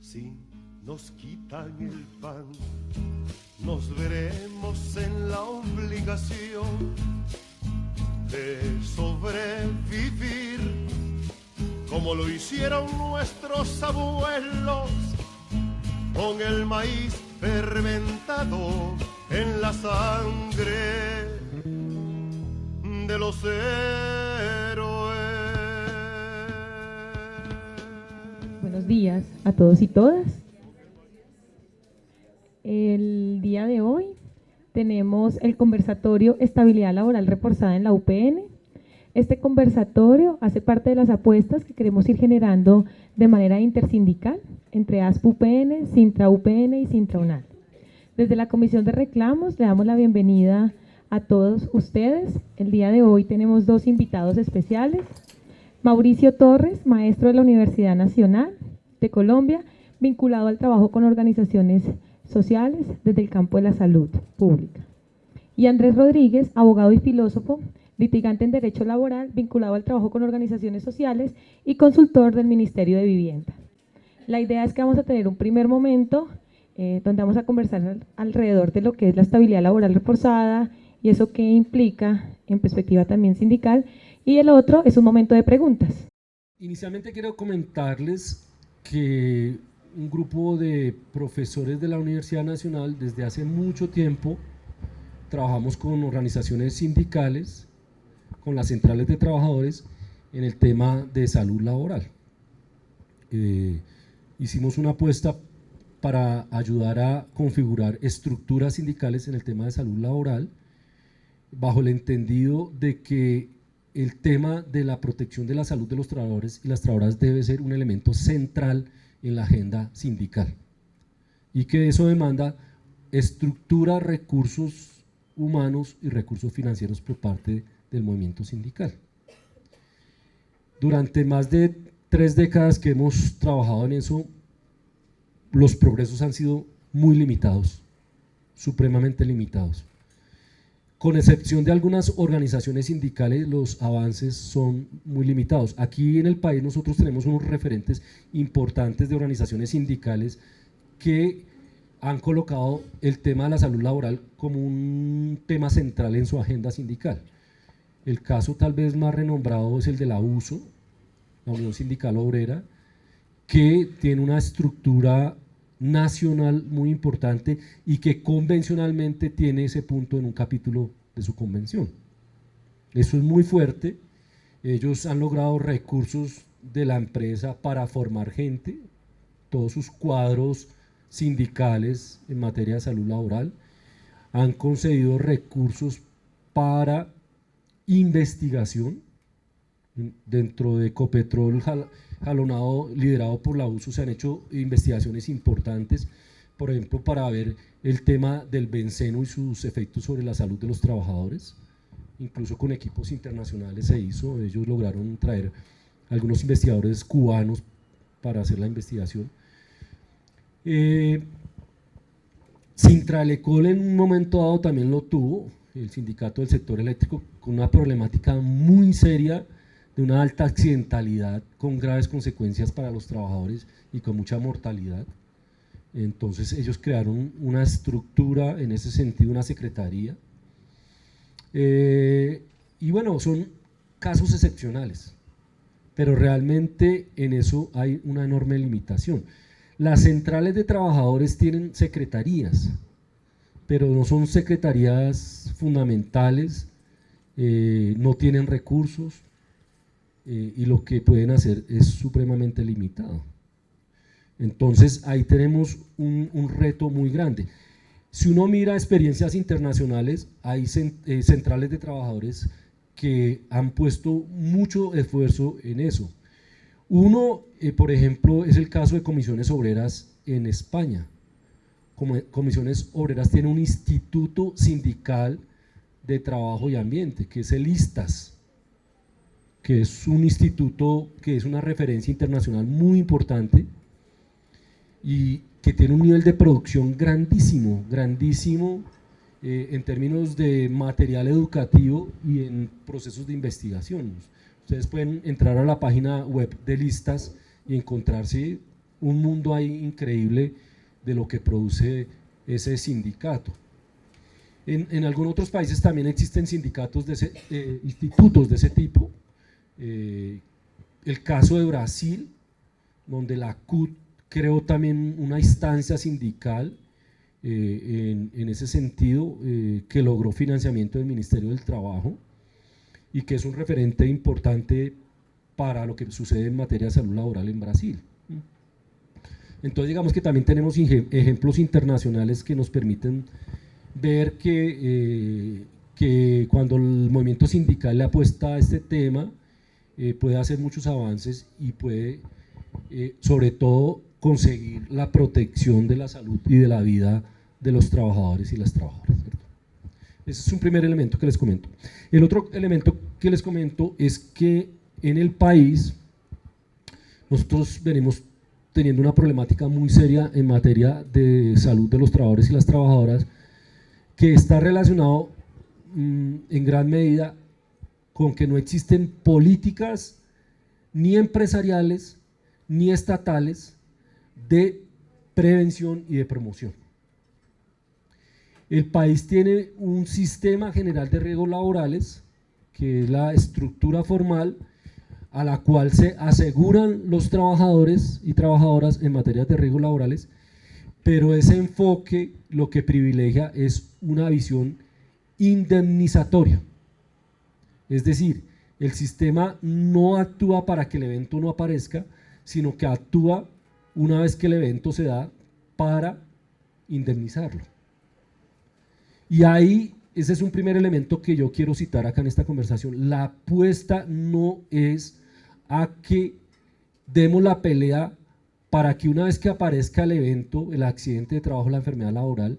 Si nos quitan el pan, nos veremos en la obligación de sobrevivir como lo hicieron nuestros abuelos, con el maíz fermentado en la sangre de los héroes. Buenos días a todos y todas. El día de hoy tenemos el conversatorio Estabilidad Laboral Reforzada en la UPN. Este conversatorio hace parte de las apuestas que queremos ir generando de manera intersindical entre ASP-UPN, Sintra-UPN y Sintra-UNAL. Desde la Comisión de Reclamos le damos la bienvenida a todos ustedes. El día de hoy tenemos dos invitados especiales. Mauricio Torres, maestro de la Universidad Nacional de Colombia, vinculado al trabajo con organizaciones sociales desde el campo de la salud pública. Y Andrés Rodríguez, abogado y filósofo, litigante en Derecho Laboral, vinculado al trabajo con organizaciones sociales y consultor del Ministerio de Vivienda. La idea es que vamos a tener un primer momento donde vamos a conversar alrededor de lo que es la estabilidad laboral reforzada y eso que implica en perspectiva también sindical, y el otro es un momento de preguntas. Inicialmente quiero comentarles que un grupo de profesores de la Universidad Nacional desde hace mucho tiempo trabajamos con organizaciones sindicales, con las centrales de trabajadores en el tema de salud laboral. Hicimos una apuesta para ayudar a configurar estructuras sindicales en el tema de salud laboral, bajo el entendido de que el tema de la protección de la salud de los trabajadores y las trabajadoras debe ser un elemento central en la agenda sindical, y que eso demanda estructura, recursos humanos y recursos financieros por parte del movimiento sindical. Durante más de 3 décadas que hemos trabajado en eso, los progresos han sido muy limitados, supremamente limitados. Con excepción de algunas organizaciones sindicales, los avances son muy limitados. Aquí en el país nosotros tenemos unos referentes importantes de organizaciones sindicales que han colocado el tema de la salud laboral como un tema central en su agenda sindical. El caso tal vez más renombrado es el de la USO, la Unión Sindical Obrera, que tiene una estructura nacional muy importante y que convencionalmente tiene ese punto en un capítulo de su convención. Eso es muy fuerte. Ellos han logrado recursos de la empresa para formar gente, todos sus cuadros sindicales en materia de salud laboral, han concedido recursos para investigación. Dentro de Ecopetrol jalonado, liderado por la USO, se han hecho investigaciones importantes, por ejemplo, para ver el tema del benceno y sus efectos sobre la salud de los trabajadores. Incluso con equipos internacionales se hizo. Ellos lograron traer algunos investigadores cubanos para hacer la investigación. Sintralecol en un momento dado también lo tuvo, el sindicato del sector eléctrico, con una problemática muy seria de una alta accidentalidad con graves consecuencias para los trabajadores y con mucha mortalidad. Entonces ellos crearon una estructura en ese sentido, una secretaría, y bueno, son casos excepcionales, pero realmente en eso hay una enorme limitación. Las centrales de trabajadores tienen secretarías, pero no son secretarías fundamentales, no tienen recursos, y lo que pueden hacer es supremamente limitado. Entonces ahí tenemos un reto muy grande. Si uno mira experiencias internacionales, hay centrales de trabajadores que han puesto mucho esfuerzo en eso. Uno, por ejemplo, es el caso de Comisiones Obreras en España. Comisiones Obreras tiene un instituto sindical de trabajo y ambiente, que es el ISTAS, que es un instituto que es una referencia internacional muy importante y que tiene un nivel de producción grandísimo, grandísimo, en términos de material educativo y en procesos de investigación. Ustedes pueden entrar a la página web de Listas y encontrarse un mundo ahí increíble de lo que produce ese sindicato. En algunos otros países también existen sindicatos, institutos de ese tipo. El caso de Brasil, donde la CUT creó también una instancia sindical en ese sentido, que logró financiamiento del Ministerio del Trabajo y que es un referente importante para lo que sucede en materia de salud laboral en Brasil. Entonces digamos que también tenemos ejemplos internacionales que nos permiten ver que cuando el movimiento sindical le apuesta a este tema, puede hacer muchos avances y puede sobre todo conseguir la protección de la salud y de la vida de los trabajadores y las trabajadoras, ¿cierto? Ese es un primer elemento que les comento. El otro elemento que les comento es que en el país nosotros venimos teniendo una problemática muy seria en materia de salud de los trabajadores y las trabajadoras, que está relacionado en gran medida con que no existen políticas ni empresariales ni estatales de prevención y de promoción. El país tiene un sistema general de riesgos laborales, que es la estructura formal a la cual se aseguran los trabajadores y trabajadoras en materia de riesgos laborales, pero ese enfoque lo que privilegia es una visión indemnizatoria. Es decir, el sistema no actúa para que el evento no aparezca, sino que actúa una vez que el evento se da para indemnizarlo. Y ahí, ese es un primer elemento que yo quiero citar acá en esta conversación. La apuesta no es a que demos la pelea para que una vez que aparezca el evento, el accidente de trabajo, la enfermedad laboral,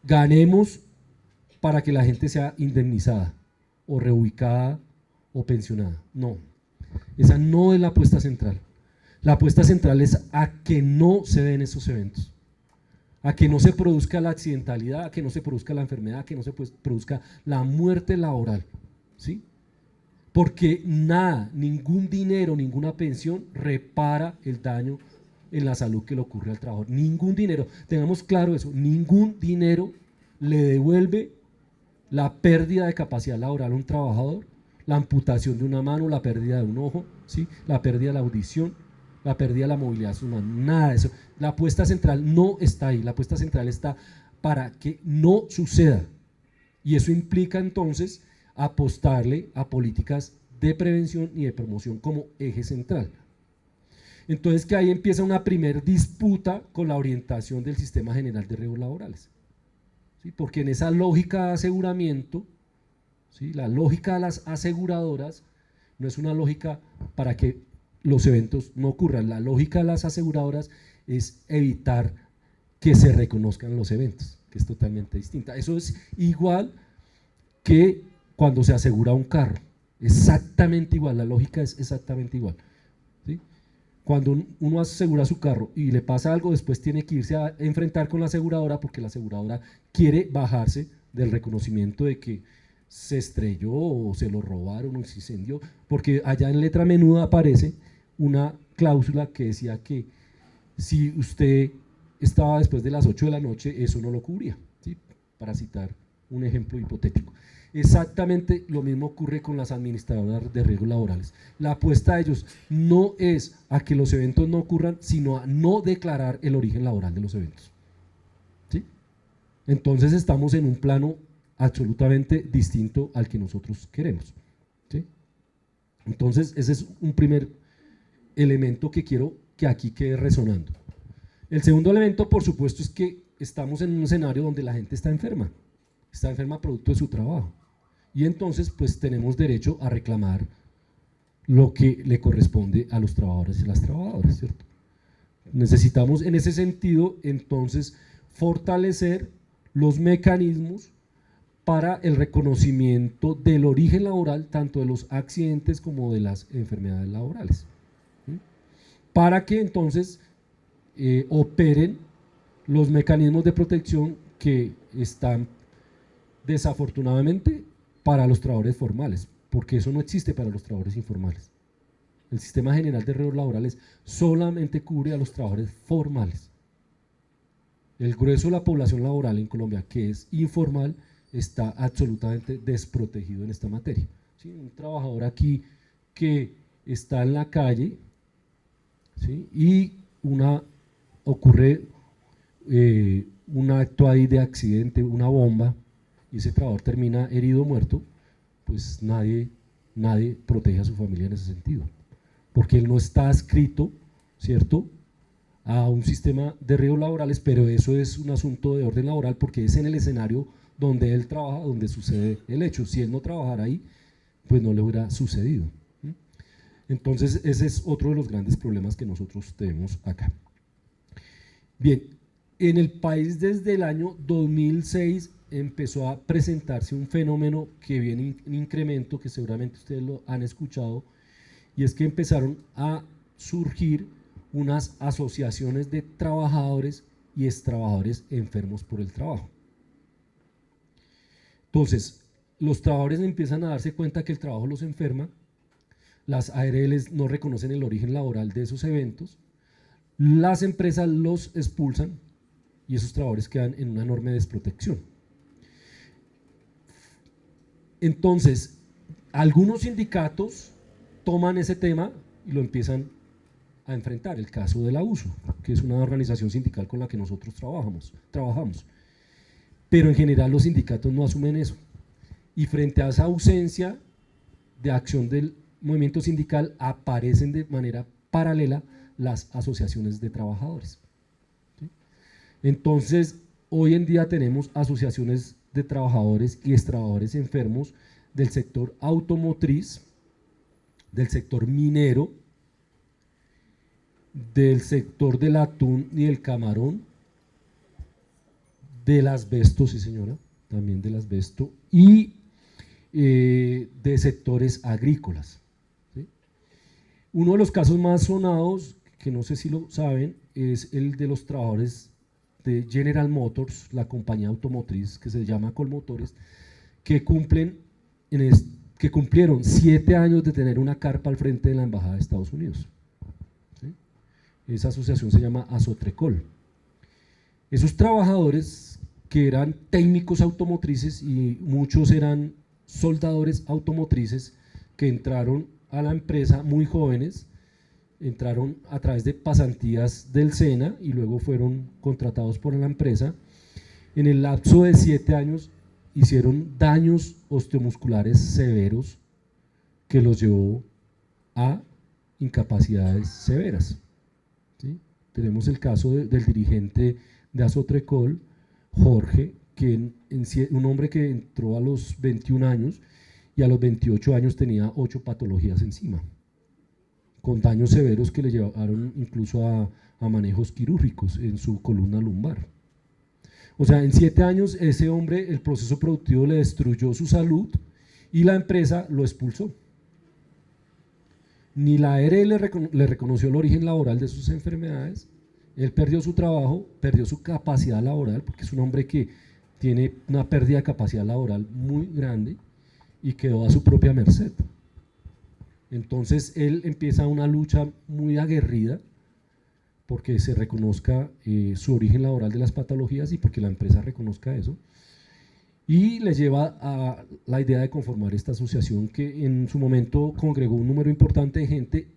ganemos para que la gente sea indemnizada o reubicada o pensionada. No, esa no es la apuesta central. La apuesta central es a que no se den esos eventos, a que no se produzca la accidentalidad, a que no se produzca la enfermedad, a que no se produzca la muerte laboral, ¿sí? Porque nada, ningún dinero, ninguna pensión repara el daño en la salud que le ocurre al trabajador. Ningún dinero, tengamos claro eso, ningún dinero le devuelve la pérdida de capacidad laboral a un trabajador, la amputación de una mano, la pérdida de un ojo, ¿sí? La pérdida de la audición, la pérdida de la movilidad humana, nada de eso. La apuesta central no está ahí, la apuesta central está para que no suceda. Y eso implica entonces apostarle a políticas de prevención y de promoción como eje central. Entonces que ahí empieza una primer disputa con la orientación del sistema general de riesgos laborales, ¿sí? Porque en esa lógica de aseguramiento, ¿sí? La lógica de las aseguradoras no es una lógica para que los eventos no ocurran. La lógica de las aseguradoras es evitar que se reconozcan los eventos, que es totalmente distinta. Eso es igual que cuando se asegura un carro, exactamente igual, la lógica es exactamente igual, ¿sí? Cuando uno asegura su carro y le pasa algo, después tiene que irse a enfrentar con la aseguradora porque la aseguradora quiere bajarse del reconocimiento de que se estrelló o se lo robaron o se incendió, porque allá en letra menuda aparece una cláusula que decía que si usted estaba después de las 8 de la noche, eso no lo cubría, ¿sí? Para citar un ejemplo hipotético. Exactamente lo mismo ocurre con las administradoras de riesgos laborales. La apuesta de ellos no es a que los eventos no ocurran, sino a no declarar el origen laboral de los eventos, ¿sí? Entonces estamos en un plano absolutamente distinto al que nosotros queremos, ¿sí? Entonces ese es un primer elemento que quiero que aquí quede resonando. El segundo elemento, por supuesto, es que estamos en un escenario donde la gente está enferma producto de su trabajo, y entonces pues tenemos derecho a reclamar lo que le corresponde a los trabajadores y las trabajadoras, ¿cierto? Necesitamos en ese sentido entonces fortalecer los mecanismos para el reconocimiento del origen laboral, tanto de los accidentes como de las enfermedades laborales, ¿sí? Para que entonces operen los mecanismos de protección que están desafortunadamente para los trabajadores formales, porque eso no existe para los trabajadores informales, El sistema general de riesgos laborales solamente cubre a los trabajadores formales. El grueso de la población laboral en Colombia, que es informal, está absolutamente desprotegido en esta materia. ¿Sí? Un trabajador aquí que está en la calle, ¿sí? Y ocurre un acto ahí de accidente, una bomba, y ese trabajador termina herido o muerto, pues nadie protege a su familia en ese sentido, porque él no está adscrito, ¿cierto?, a un sistema de riesgos laborales, pero eso es un asunto de orden laboral porque es en el escenario donde él trabaja, donde sucede el hecho. Si él no trabajara ahí, pues no le hubiera sucedido. Entonces, ese es otro de los grandes problemas que nosotros tenemos acá. Bien, en el país desde el año 2006 empezó a presentarse un fenómeno que viene en incremento, que seguramente ustedes lo han escuchado, y es que empezaron a surgir unas asociaciones de trabajadores y extrabajadores enfermos por el trabajo. Entonces, los trabajadores empiezan a darse cuenta que el trabajo los enferma, las ARLs no reconocen el origen laboral de esos eventos, las empresas los expulsan y esos trabajadores quedan en una enorme desprotección. Entonces, algunos sindicatos toman ese tema y lo empiezan a enfrentar, el caso del abuso, que es una organización sindical con la que nosotros trabajamos. Pero en general los sindicatos no asumen eso. Y frente a esa ausencia de acción del movimiento sindical, aparecen de manera paralela las asociaciones de trabajadores. ¿Sí? Entonces, hoy en día tenemos asociaciones de trabajadores y extrabajadores enfermos del sector automotriz, del sector minero, del sector del atún y del camarón, del asbesto, sí señora, también del asbesto, y de sectores agrícolas. ¿Sí? Uno de los casos más sonados, que no sé si lo saben, es el de los trabajadores de General Motors, la compañía automotriz que se llama Colmotores, que cumplieron 7 años de tener una carpa al frente de la Embajada de Estados Unidos. ¿Sí? Esa asociación se llama Asotrecol. Esos trabajadores que eran técnicos automotrices y muchos eran soldadores automotrices que entraron a la empresa muy jóvenes, entraron a través de pasantías del SENA y luego fueron contratados por la empresa. En el lapso de 7 años hicieron daños osteomusculares severos que los llevó a incapacidades severas. ¿Sí? Tenemos el caso del dirigente de Asotrecol, Jorge, que un hombre que entró a los 21 años y a los 28 años tenía 8 patologías encima, con daños severos que le llevaron incluso a manejos quirúrgicos en su columna lumbar. O sea, en 7 años ese hombre, el proceso productivo le destruyó su salud y la empresa lo expulsó. Ni la ARL le reconoció el origen laboral de sus enfermedades, él perdió su trabajo, perdió su capacidad laboral, porque es un hombre que tiene una pérdida de capacidad laboral muy grande y quedó a su propia merced. Entonces él empieza una lucha muy aguerrida porque se reconozca su origen laboral de las patologías y porque la empresa reconozca eso, y le lleva a la idea de conformar esta asociación que en su momento congregó un número importante de gente.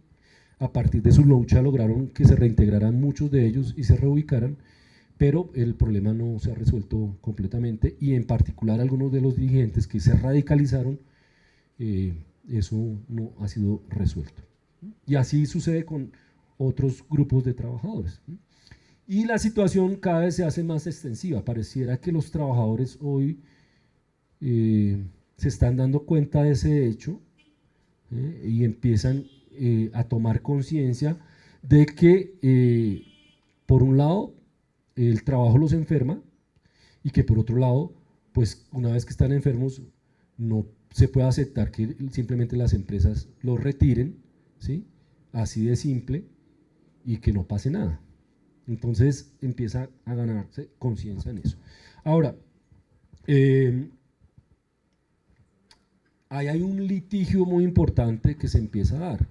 A partir de su lucha lograron que se reintegraran muchos de ellos y se reubicaran, pero el problema no se ha resuelto completamente y en particular algunos de los dirigentes que se radicalizaron, eso no ha sido resuelto. Y así sucede con otros grupos de trabajadores. Y la situación cada vez se hace más extensiva. Pareciera que los trabajadores hoy se están dando cuenta de ese hecho y empiezan a tomar conciencia de que por un lado el trabajo los enferma y que por otro lado, pues una vez que están enfermos no se puede aceptar que simplemente las empresas los retiren, ¿sí? Así de simple, y que no pase nada. Entonces empieza a ganarse conciencia en eso. Ahora, ahí hay un litigio muy importante que se empieza a dar.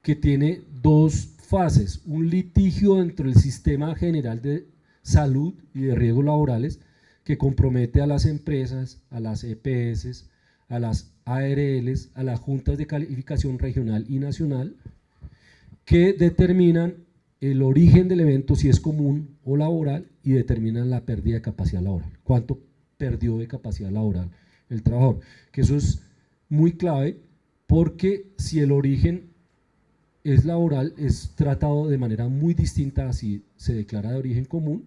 que tiene dos fases, un litigio dentro del sistema general de salud y de riesgos laborales que compromete a las empresas, a las EPS, a las ARLs, a las juntas de calificación regional y nacional, que determinan el origen del evento, si es común o laboral, y determinan la pérdida de capacidad laboral, cuánto perdió de capacidad laboral el trabajador, que eso es muy clave, porque si el origen es laboral, es tratado de manera muy distinta a si se declara de origen común,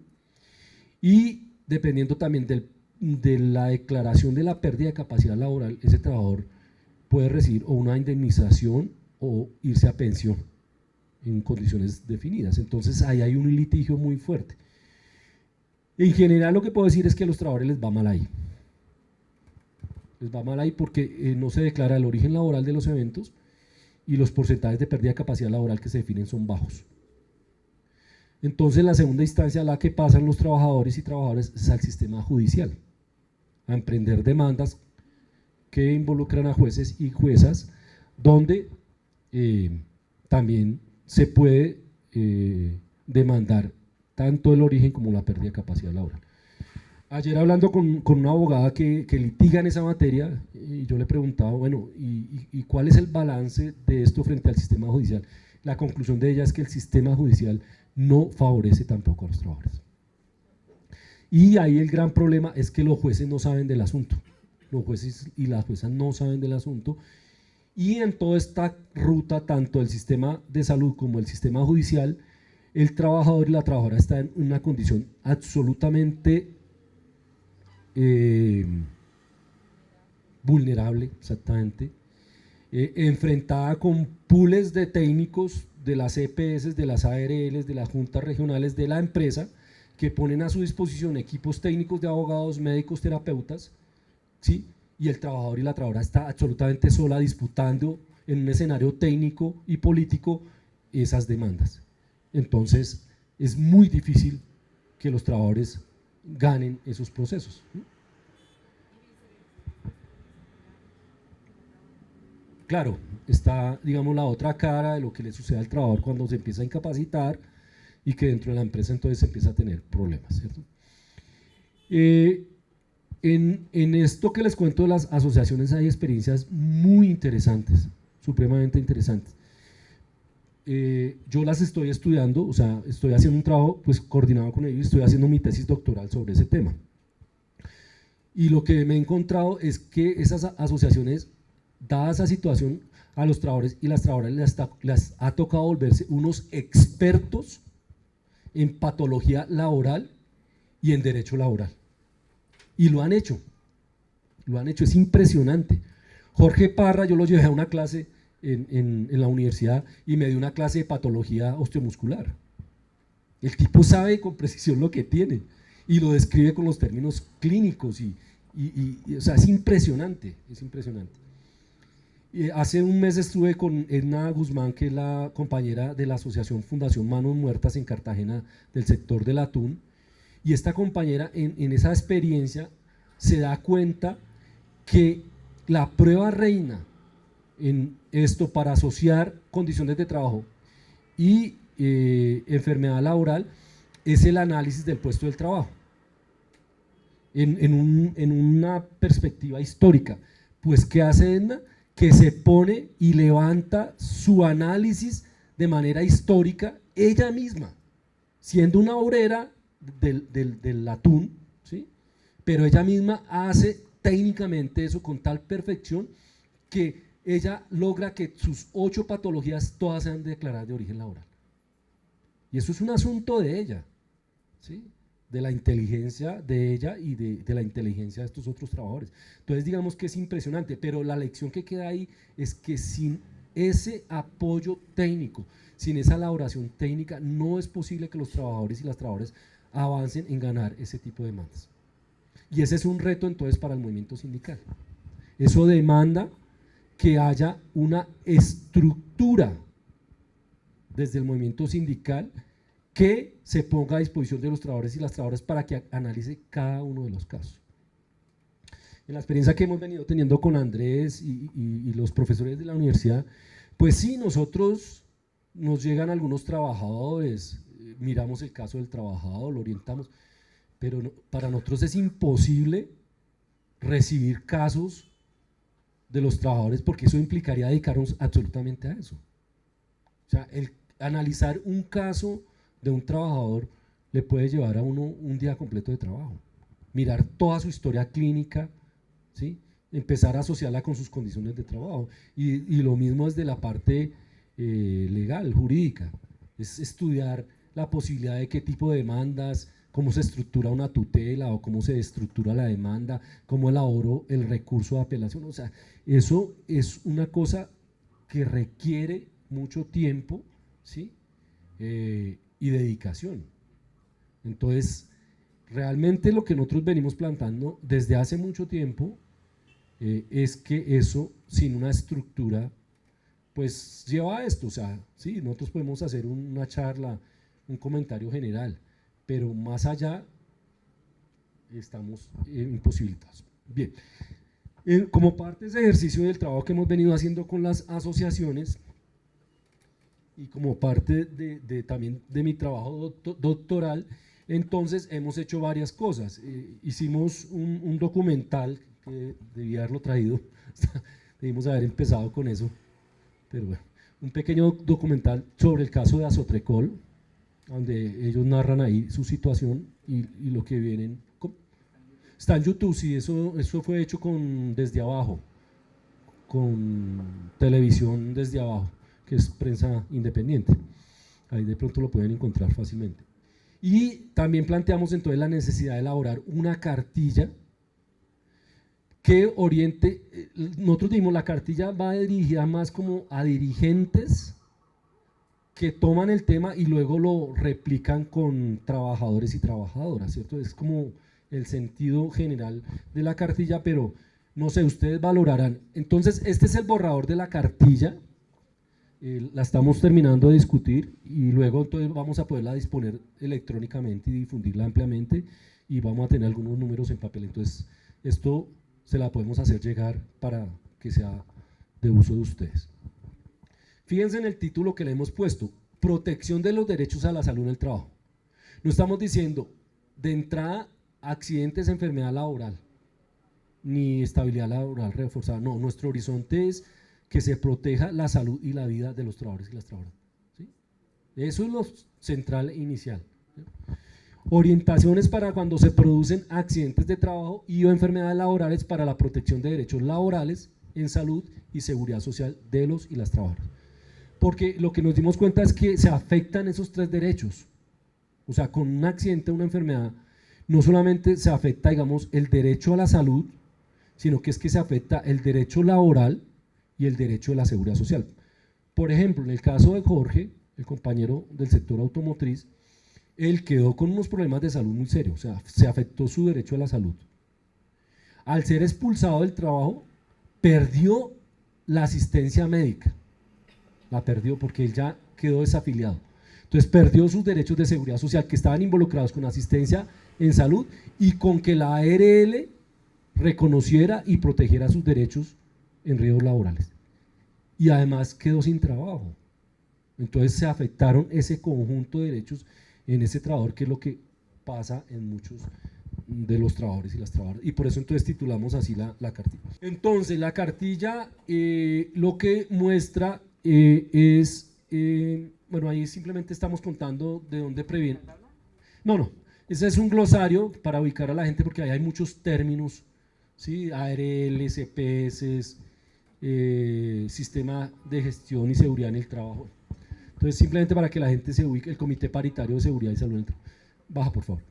y dependiendo también de la declaración de la pérdida de capacidad laboral, ese trabajador puede recibir o una indemnización o irse a pensión en condiciones definidas. Entonces ahí hay un litigio muy fuerte. En general lo que puedo decir es que a los trabajadores les va mal ahí. Les va mal ahí porque no se declara el origen laboral de los eventos y los porcentajes de pérdida de capacidad laboral que se definen son bajos. Entonces, en la segunda instancia, a la que pasan los trabajadores y trabajadoras es al sistema judicial, a emprender demandas que involucran a jueces y juezas, donde también se puede demandar tanto el origen como la pérdida de capacidad laboral. Ayer hablando con una abogada que litiga en esa materia, y yo le preguntaba, bueno, ¿y cuál es el balance de esto frente al sistema judicial? La conclusión de ella es que el sistema judicial no favorece tampoco a los trabajadores. Y ahí el gran problema es que los jueces no saben del asunto, los jueces y las juezas no saben del asunto, y en toda esta ruta, tanto el sistema de salud como el sistema judicial, el trabajador y la trabajadora están en una condición absolutamente vulnerable, exactamente, enfrentada con pools de técnicos de las EPS, de las ARLs, de las juntas regionales de la empresa, que ponen a su disposición equipos técnicos de abogados, médicos, terapeutas, ¿sí? Y el trabajador y la trabajadora está absolutamente sola disputando en un escenario técnico y político esas demandas. Entonces es muy difícil que los trabajadores ganen esos procesos. Claro, está, digamos, la otra cara de lo que le sucede al trabajador cuando se empieza a incapacitar y que dentro de la empresa entonces se empieza a tener problemas, ¿cierto? En esto que les cuento de las asociaciones hay experiencias muy interesantes, supremamente interesantes. Yo las estoy estudiando, o sea, estoy haciendo un trabajo pues coordinado con ellos y estoy haciendo mi tesis doctoral sobre ese tema. Y lo que me he encontrado es que esas asociaciones, dada esa situación, a los trabajadores y las trabajadoras les ha tocado volverse unos expertos en patología laboral y en derecho laboral. Y lo han hecho, es impresionante. Jorge Parra, yo lo llevé a una clase en la universidad y me dio una clase de patología osteomuscular. El tipo sabe con precisión lo que tiene y lo describe con los términos clínicos o sea, es impresionante, es impresionante. Hace un mes estuve con Edna Guzmán, que es la compañera de la asociación Fundación Manos Muertas en Cartagena del sector del atún, y esta compañera en esa experiencia se da cuenta que la prueba reina en esto para asociar condiciones de trabajo y enfermedad laboral es el análisis del puesto del trabajo en una perspectiva histórica. Pues ¿qué hace Edna? Que se pone y levanta su análisis de manera histórica ella misma, siendo una obrera del atún, ¿sí? Pero ella misma hace técnicamente eso con tal perfección que ella logra que sus 8 patologías todas sean declaradas de origen laboral. Y eso es un asunto de ella, ¿sí? De la inteligencia de ella y de la inteligencia de estos otros trabajadores. Entonces digamos que es impresionante, pero la lección que queda ahí es que sin ese apoyo técnico, sin esa elaboración técnica, no es posible que los trabajadores y las trabajadoras avancen en ganar ese tipo de demandas. Y ese es un reto entonces para el movimiento sindical. Eso demanda que haya una estructura desde el movimiento sindical que se ponga a disposición de los trabajadores y las trabajadoras para que analice cada uno de los casos. En la experiencia que hemos venido teniendo con Andrés y los profesores de la universidad, pues sí, nosotros nos llegan algunos trabajadores, miramos el caso del trabajador, lo orientamos, pero para nosotros es imposible recibir casos de los trabajadores porque eso implicaría dedicarnos absolutamente a eso. O sea, el analizar un caso de un trabajador le puede llevar a uno un día completo de trabajo. Mirar toda su historia clínica, ¿sí? Empezar a asociarla con sus condiciones de trabajo. Y lo mismo desde la parte legal, jurídica. Es estudiar la posibilidad de qué tipo de demandas, cómo se estructura una tutela o cómo se estructura la demanda, cómo elaboro el recurso de apelación. O sea, eso es una cosa que requiere mucho tiempo, ¿sí? Y dedicación. Entonces, realmente lo que nosotros venimos plantando desde hace mucho tiempo es que eso, sin una estructura, pues lleva a esto. O sea, sí, nosotros podemos hacer una charla, un comentario general, pero más allá estamos imposibilitados. Bien, como parte de ese ejercicio del trabajo que hemos venido haciendo con las asociaciones y como parte también de mi trabajo doctoral, entonces hemos hecho varias cosas. Hicimos un documental que debía haberlo traído, debimos haber empezado con eso, pero bueno, un pequeño documental sobre el caso de Azotrecol, donde ellos narran ahí su situación y lo que vienen. Está en YouTube, sí, eso fue hecho desde abajo, con televisión desde abajo, que es prensa independiente. Ahí de pronto lo pueden encontrar fácilmente. Y también planteamos entonces la necesidad de elaborar una cartilla que oriente. Nosotros dijimos, la cartilla va dirigida más como a dirigentes que toman el tema y luego lo replican con trabajadores y trabajadoras, ¿cierto? Es como el sentido general de la cartilla, pero no sé, ustedes valorarán. Entonces, este es el borrador de la cartilla, la estamos terminando de discutir y luego entonces vamos a poderla disponer electrónicamente y difundirla ampliamente y vamos a tener algunos números en papel. Entonces, esto se la podemos hacer llegar para que sea de uso de ustedes. Fíjense en el título que le hemos puesto, protección de los derechos a la salud en el trabajo. No estamos diciendo de entrada accidentes, enfermedad laboral, ni estabilidad laboral reforzada. No, nuestro horizonte es que se proteja la salud y la vida de los trabajadores y las trabajadoras, ¿sí? Eso es lo central e inicial, ¿sí? Orientaciones para cuando se producen accidentes de trabajo y o enfermedades laborales para la protección de derechos laborales en salud y seguridad social de los y las trabajadoras. Porque lo que nos dimos cuenta es que se afectan esos tres derechos. O sea, con un accidente o una enfermedad, no solamente se afecta, digamos, el derecho a la salud, sino que es que se afecta el derecho laboral y el derecho de la seguridad social. Por ejemplo, en el caso de Jorge, el compañero del sector automotriz, él quedó con unos problemas de salud muy serios, o sea, se afectó su derecho a la salud. Al ser expulsado del trabajo, perdió la asistencia médica, la perdió porque él ya quedó desafiliado. Entonces perdió sus derechos de seguridad social que estaban involucrados con asistencia en salud y con que la ARL reconociera y protegiera sus derechos en riesgos laborales. Y además quedó sin trabajo. Entonces se afectaron ese conjunto de derechos en ese trabajador, que es lo que pasa en muchos de los trabajadores y las trabajadoras. Y por eso entonces titulamos así la cartilla. Entonces la cartilla lo que muestra es, bueno, ahí simplemente estamos contando de dónde previene. No, ese es un glosario para ubicar a la gente porque ahí hay muchos términos, ¿sí? ARL, CPS, sistema de gestión y seguridad en el trabajo. Entonces, simplemente para que la gente se ubique, el Comité Paritario de Seguridad y Salud en el Trabajo. Baja, por favor.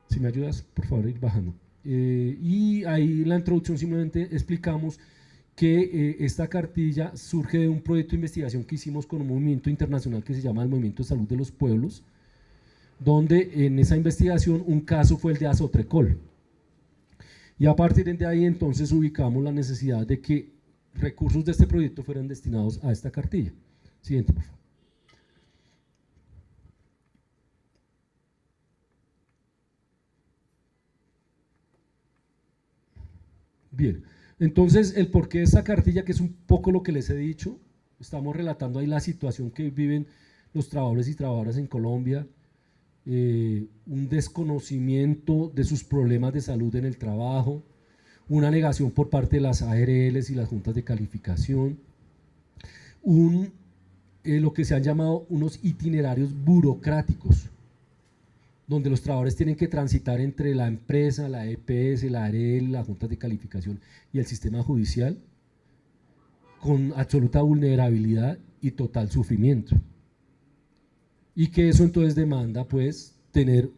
Si me ayudas, por favor, ir bajando. Y ahí en la introducción simplemente explicamos que esta cartilla surge de un proyecto de investigación que hicimos con un movimiento internacional que se llama el Movimiento de Salud de los Pueblos, donde en esa investigación un caso fue el de Azotrecol. Y a partir de ahí entonces ubicamos la necesidad de que recursos de este proyecto fueran destinados a esta cartilla. Siguiente, por favor. Bien, entonces el porqué de esta cartilla, que es un poco lo que les he dicho, Estamos relatando ahí la situación que viven los trabajadores y trabajadoras en Colombia, un desconocimiento de sus problemas de salud en el trabajo, una negación por parte de las ARLs y las juntas de calificación, lo que se han llamado unos itinerarios burocráticos, donde los trabajadores tienen que transitar entre la empresa, la EPS, la ARL, las juntas de calificación y el sistema judicial, con absoluta vulnerabilidad y total sufrimiento. Y que eso entonces demanda pues tener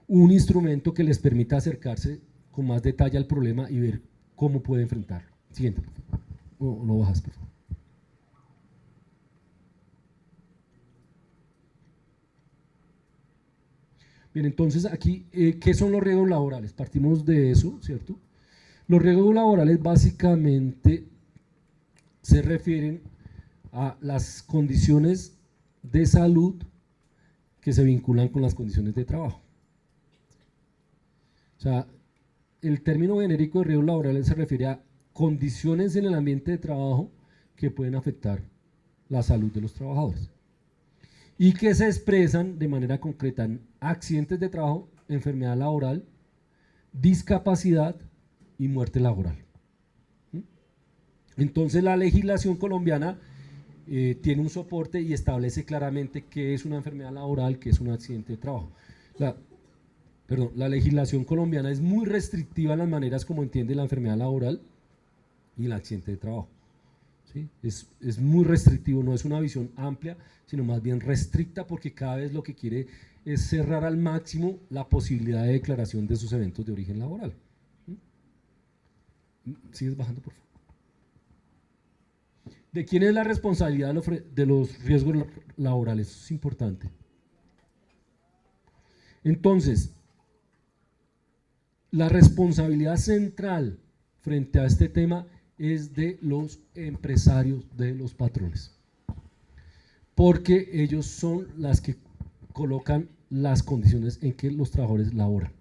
un instrumento que les permita acercarse con más detalle al problema y ver cómo puede enfrentarlo. Siguiente, por favor. O lo bajas, por favor. Bien, entonces aquí, ¿qué son los riesgos laborales? Partimos de eso, ¿cierto? Los riesgos laborales básicamente se refieren a las condiciones de salud que se vinculan con las condiciones de trabajo. O sea, el término genérico de riesgos laborales se refiere a condiciones en el ambiente de trabajo que pueden afectar la salud de los trabajadores y que se expresan de manera concreta en accidentes de trabajo, enfermedad laboral, discapacidad y muerte laboral. Entonces la legislación colombiana tiene un soporte y establece claramente qué es una enfermedad laboral, qué es un accidente de trabajo. La legislación colombiana es muy restrictiva en las maneras como entiende la enfermedad laboral y el accidente de trabajo. ¿Sí? Es muy restrictivo, no es una visión amplia, sino más bien restricta, porque cada vez lo que quiere es cerrar al máximo la posibilidad de declaración de esos eventos de origen laboral. ¿Sigues bajando, por favor? ¿De quién es la responsabilidad de los riesgos laborales? Eso es importante. Entonces, la responsabilidad central frente a este tema es de los empresarios, de los patrones, porque ellos son las que colocan las condiciones en que los trabajadores laboran.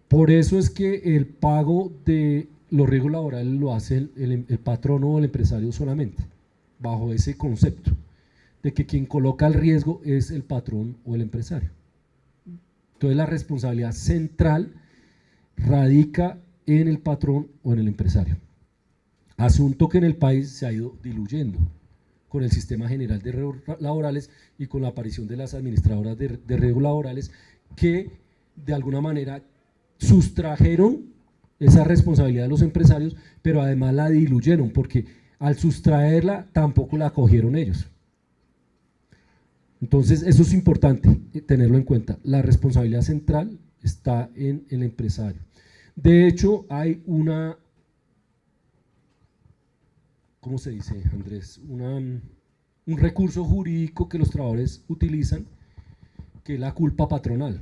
Por eso es que el pago de los riesgos laborales lo hace el patrono o el empresario solamente, bajo ese concepto de que quien coloca el riesgo es el patrón o el empresario. Entonces la responsabilidad central radica en el patrón o en el empresario. Asunto que en el país se ha ido diluyendo con el sistema general de riesgos laborales y con la aparición de las administradoras de riesgos laborales, que de alguna manera sustrajeron esa responsabilidad de los empresarios, pero además la diluyeron, porque al sustraerla tampoco la acogieron ellos. Entonces eso es importante tenerlo en cuenta. La responsabilidad central está en el empresario. De hecho, hay una, ¿cómo se dice, Andrés? Un recurso jurídico que los trabajadores utilizan, que es la culpa patronal.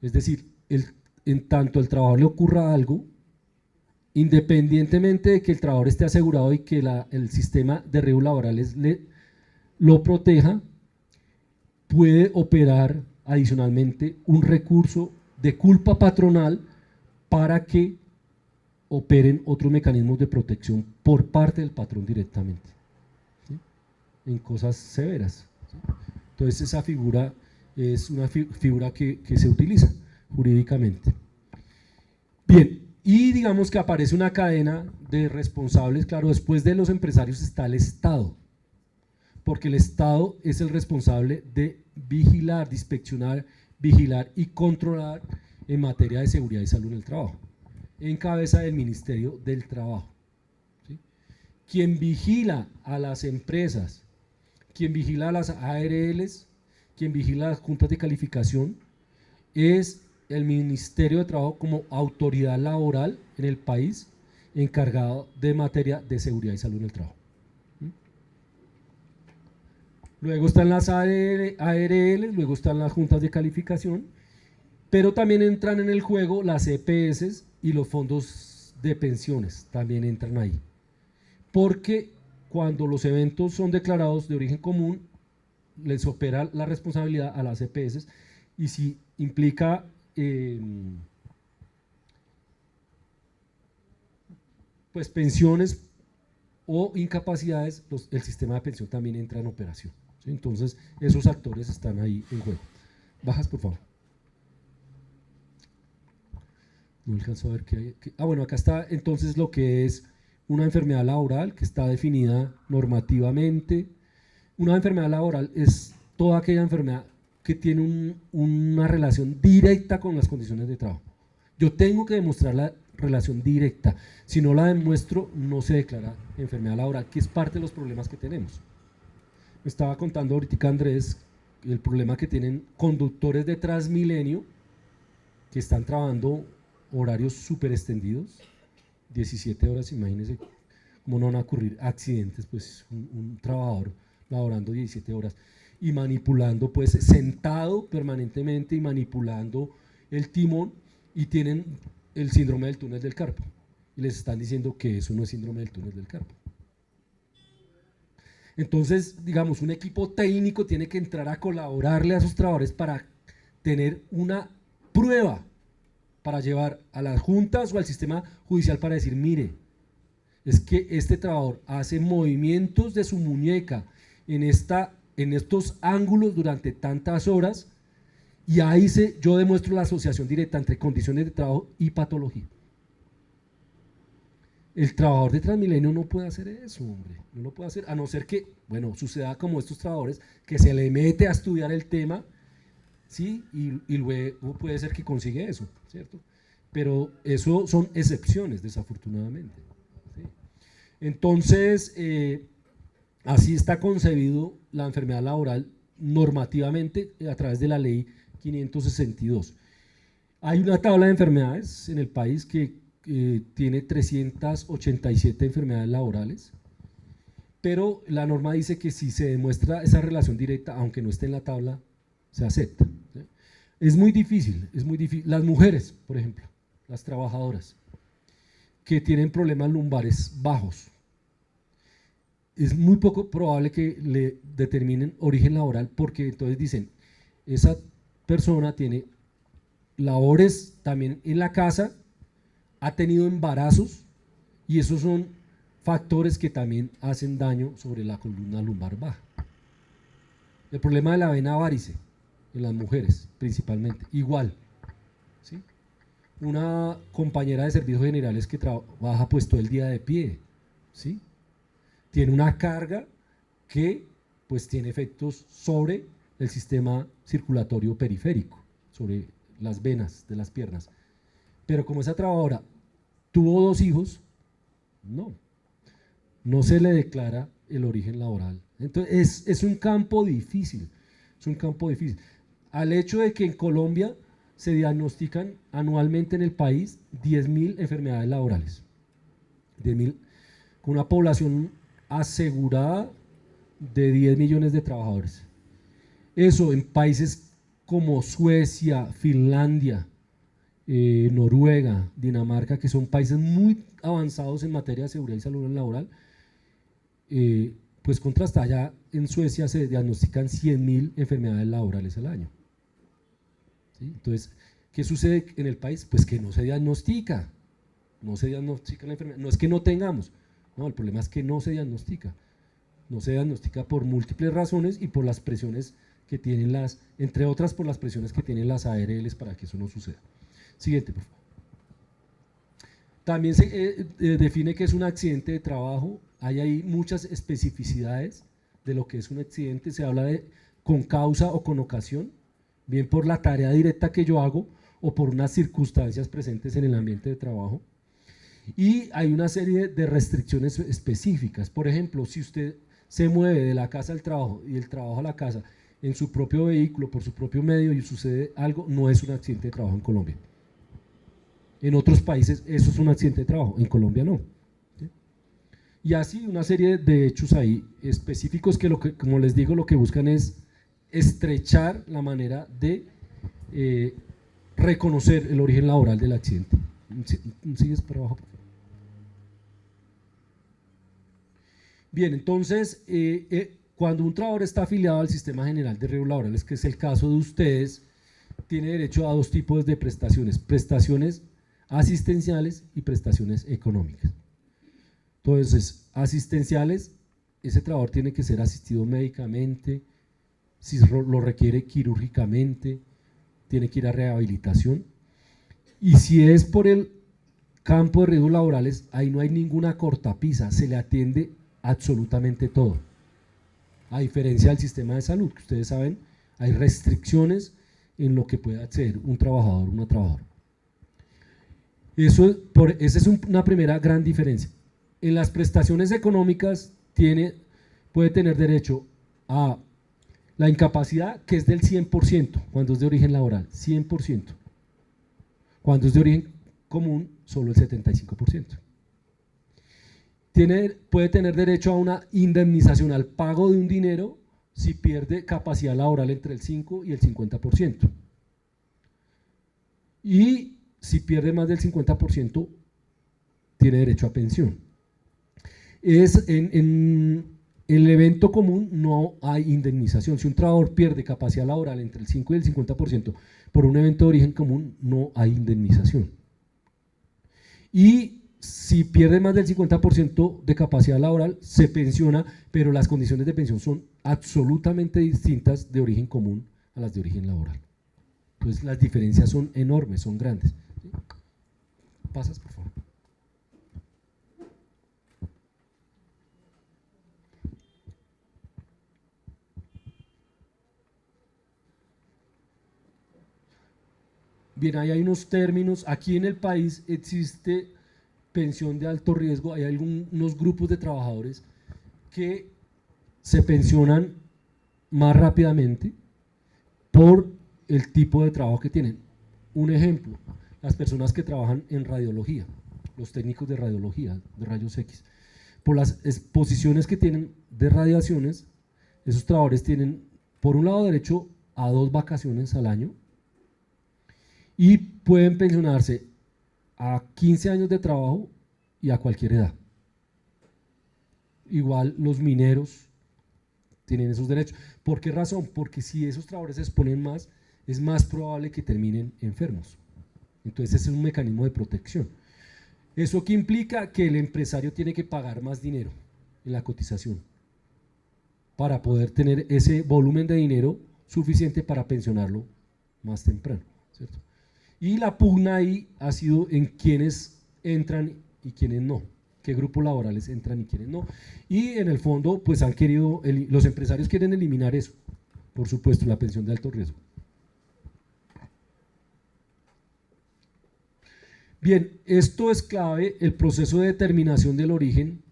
Es decir, en tanto el trabajador le ocurra algo, independientemente de que el trabajador esté asegurado y que el sistema de riesgos laborales lo proteja, puede operar adicionalmente un recurso de culpa patronal para que operen otros mecanismos de protección por parte del patrón directamente, ¿sí? En cosas severas, ¿sí? Entonces esa figura es una figura que se utiliza jurídicamente. Bien, y digamos que aparece una cadena de responsables. Claro, después de los empresarios está el Estado, porque el Estado es el responsable de vigilar, de inspeccionar, vigilar y controlar en materia de seguridad y salud en el trabajo, en cabeza del Ministerio del Trabajo, ¿sí? Quien vigila a las empresas, quien vigila a las ARLs, quien vigila a las juntas de calificación, es el Ministerio de Trabajo como autoridad laboral en el país, encargado de materia de seguridad y salud en el trabajo. Luego están las ARL, luego están las juntas de calificación, pero también entran en el juego las EPS y los fondos de pensiones, también entran ahí. Porque cuando los eventos son declarados de origen común, les opera la responsabilidad a las EPS, y si implica pues pensiones o incapacidades, el sistema de pensión también entra en operación, ¿sí? Entonces, esos actores están ahí en juego. Bajas, por favor. No alcanzo a ver qué hay. Bueno, acá está entonces lo que es una enfermedad laboral que está definida normativamente. Una enfermedad laboral es toda aquella enfermedad que tiene una relación directa con las condiciones de trabajo. Yo tengo que demostrar la relación directa. Si no la demuestro, no se declara enfermedad laboral, que es parte de los problemas que tenemos. Me estaba contando ahorita Andrés el problema que tienen conductores de Transmilenio que están trabajando horarios súper extendidos, 17 horas, imagínense cómo no van a ocurrir accidentes, pues un trabajador laborando 17 horas y manipulando, pues sentado permanentemente y manipulando el timón, y tienen el síndrome del túnel del carpo, y les están diciendo que eso no es síndrome del túnel del carpo. Entonces, digamos, un equipo técnico tiene que entrar a colaborarle a esos trabajadores para tener una prueba para llevar a las juntas o al sistema judicial para decir, mire, es que este trabajador hace movimientos de su muñeca en estos ángulos durante tantas horas, y ahí yo demuestro la asociación directa entre condiciones de trabajo y patología. El trabajador de Transmilenio no puede hacer eso, hombre, no lo puede hacer, a no ser que, bueno, suceda como estos trabajadores, que se le mete a estudiar el tema, ¿sí? Y luego puede ser que consigue eso, ¿cierto? Pero eso son excepciones, desafortunadamente, ¿sí? Entonces, así está concebido la enfermedad laboral normativamente a través de la ley 562. Hay una tabla de enfermedades en el país que tiene 387 enfermedades laborales, pero la norma dice que si se demuestra esa relación directa, aunque no esté en la tabla, se acepta, ¿sí? Es muy difícil, es muy difícil. Las mujeres, por ejemplo, las trabajadoras que tienen problemas lumbares bajos, es muy poco probable que le determinen origen laboral, porque entonces dicen, esa persona tiene labores también en la casa, ha tenido embarazos, y esos son factores que también hacen daño sobre la columna lumbar baja. El problema de la vena varice en las mujeres principalmente, igual, ¿sí? Una compañera de servicios generales que trabaja pues todo el día de pie, ¿sí? Tiene una carga que pues tiene efectos sobre el sistema circulatorio periférico, sobre las venas de las piernas. Pero como esa trabajadora tuvo 2 hijos, no se le declara el origen laboral. Entonces es un campo difícil, es un campo difícil. Al hecho de que en Colombia se diagnostican anualmente en el país 10.000 enfermedades laborales, 10.000, con una población asegurada de 10 millones de trabajadores. Eso en países como Suecia, Finlandia, Noruega, Dinamarca, que son países muy avanzados en materia de seguridad y salud laboral, pues contrasta. Allá en Suecia se diagnostican 100.000 enfermedades laborales al año, ¿sí? Entonces, ¿qué sucede en el país? Pues que no se diagnostica la enfermedad. No es que no tengamos, no, el problema es que no se diagnostica por múltiples razones y por las presiones que tienen entre otras por las presiones que tienen las ARLs para que eso no suceda. Siguiente, por favor. También se define que es un accidente de trabajo. Hay ahí muchas especificidades de lo que es un accidente. Se habla de con causa o con ocasión, bien por la tarea directa que yo hago o por unas circunstancias presentes en el ambiente de trabajo. Y hay una serie de restricciones específicas. Por ejemplo, si usted se mueve de la casa al trabajo y del trabajo a la casa en su propio vehículo, por su propio medio, y sucede algo, no es un accidente de trabajo en Colombia. En otros países eso es un accidente de trabajo, en Colombia no, ¿sí? Y así una serie de hechos ahí específicos que, como les digo, lo que buscan es estrechar la manera de reconocer el origen laboral del accidente. ¿Sigues para abajo, por favor? Bien, entonces, cuando un trabajador está afiliado al Sistema General de Riesgos Laborales, que es el caso de ustedes, tiene derecho a 2 tipos de prestaciones: prestaciones asistenciales y prestaciones económicas. Entonces, asistenciales, ese trabajador tiene que ser asistido médicamente, si lo requiere quirúrgicamente, tiene que ir a rehabilitación. Y si es por el campo de riesgos laborales, ahí no hay ninguna cortapisa, se le atiende absolutamente todo. A diferencia del sistema de salud, que ustedes saben, hay restricciones en lo que puede acceder un trabajador o una trabajadora. Esa es una primera gran diferencia. En las prestaciones económicas puede tener derecho a la incapacidad, que es del 100%, cuando es de origen laboral, 100%. Cuando es de origen común, solo el 75%. Puede tener derecho a una indemnización, al pago de un dinero, si pierde capacidad laboral entre el 5 y el 50%. Y si pierde más del 50%, tiene derecho a pensión. En el evento común no hay indemnización. Si un trabajador pierde capacidad laboral entre el 5 y el 50% por un evento de origen común, no hay indemnización. Y si pierde más del 50% de capacidad laboral, se pensiona, pero las condiciones de pensión son absolutamente distintas de origen común a las de origen laboral. Entonces las diferencias son enormes, son grandes. ¿Sí? Pasas, por favor. Bien, ahí hay unos términos. Aquí en el país existe pensión de alto riesgo. Hay algunos grupos de trabajadores que se pensionan más rápidamente por el tipo de trabajo que tienen. Un ejemplo, las personas que trabajan en radiología, los técnicos de radiología, de rayos X. Por las exposiciones que tienen de radiaciones, esos trabajadores tienen, por un lado, derecho a 2 vacaciones al año, y pueden pensionarse a 15 años de trabajo y a cualquier edad. Igual los mineros tienen esos derechos. ¿Por qué razón? Porque si esos trabajadores se exponen más, es más probable que terminen enfermos. Entonces ese es un mecanismo de protección. ¿Eso qué implica? Que el empresario tiene que pagar más dinero en la cotización para poder tener ese volumen de dinero suficiente para pensionarlo más temprano, ¿cierto? Y la pugna ahí ha sido en quiénes entran y quiénes no, qué grupos laborales entran y quiénes no. Y en el fondo, pues los empresarios quieren eliminar eso, por supuesto, la pensión de alto riesgo. Bien, esto es clave, el proceso de determinación del origen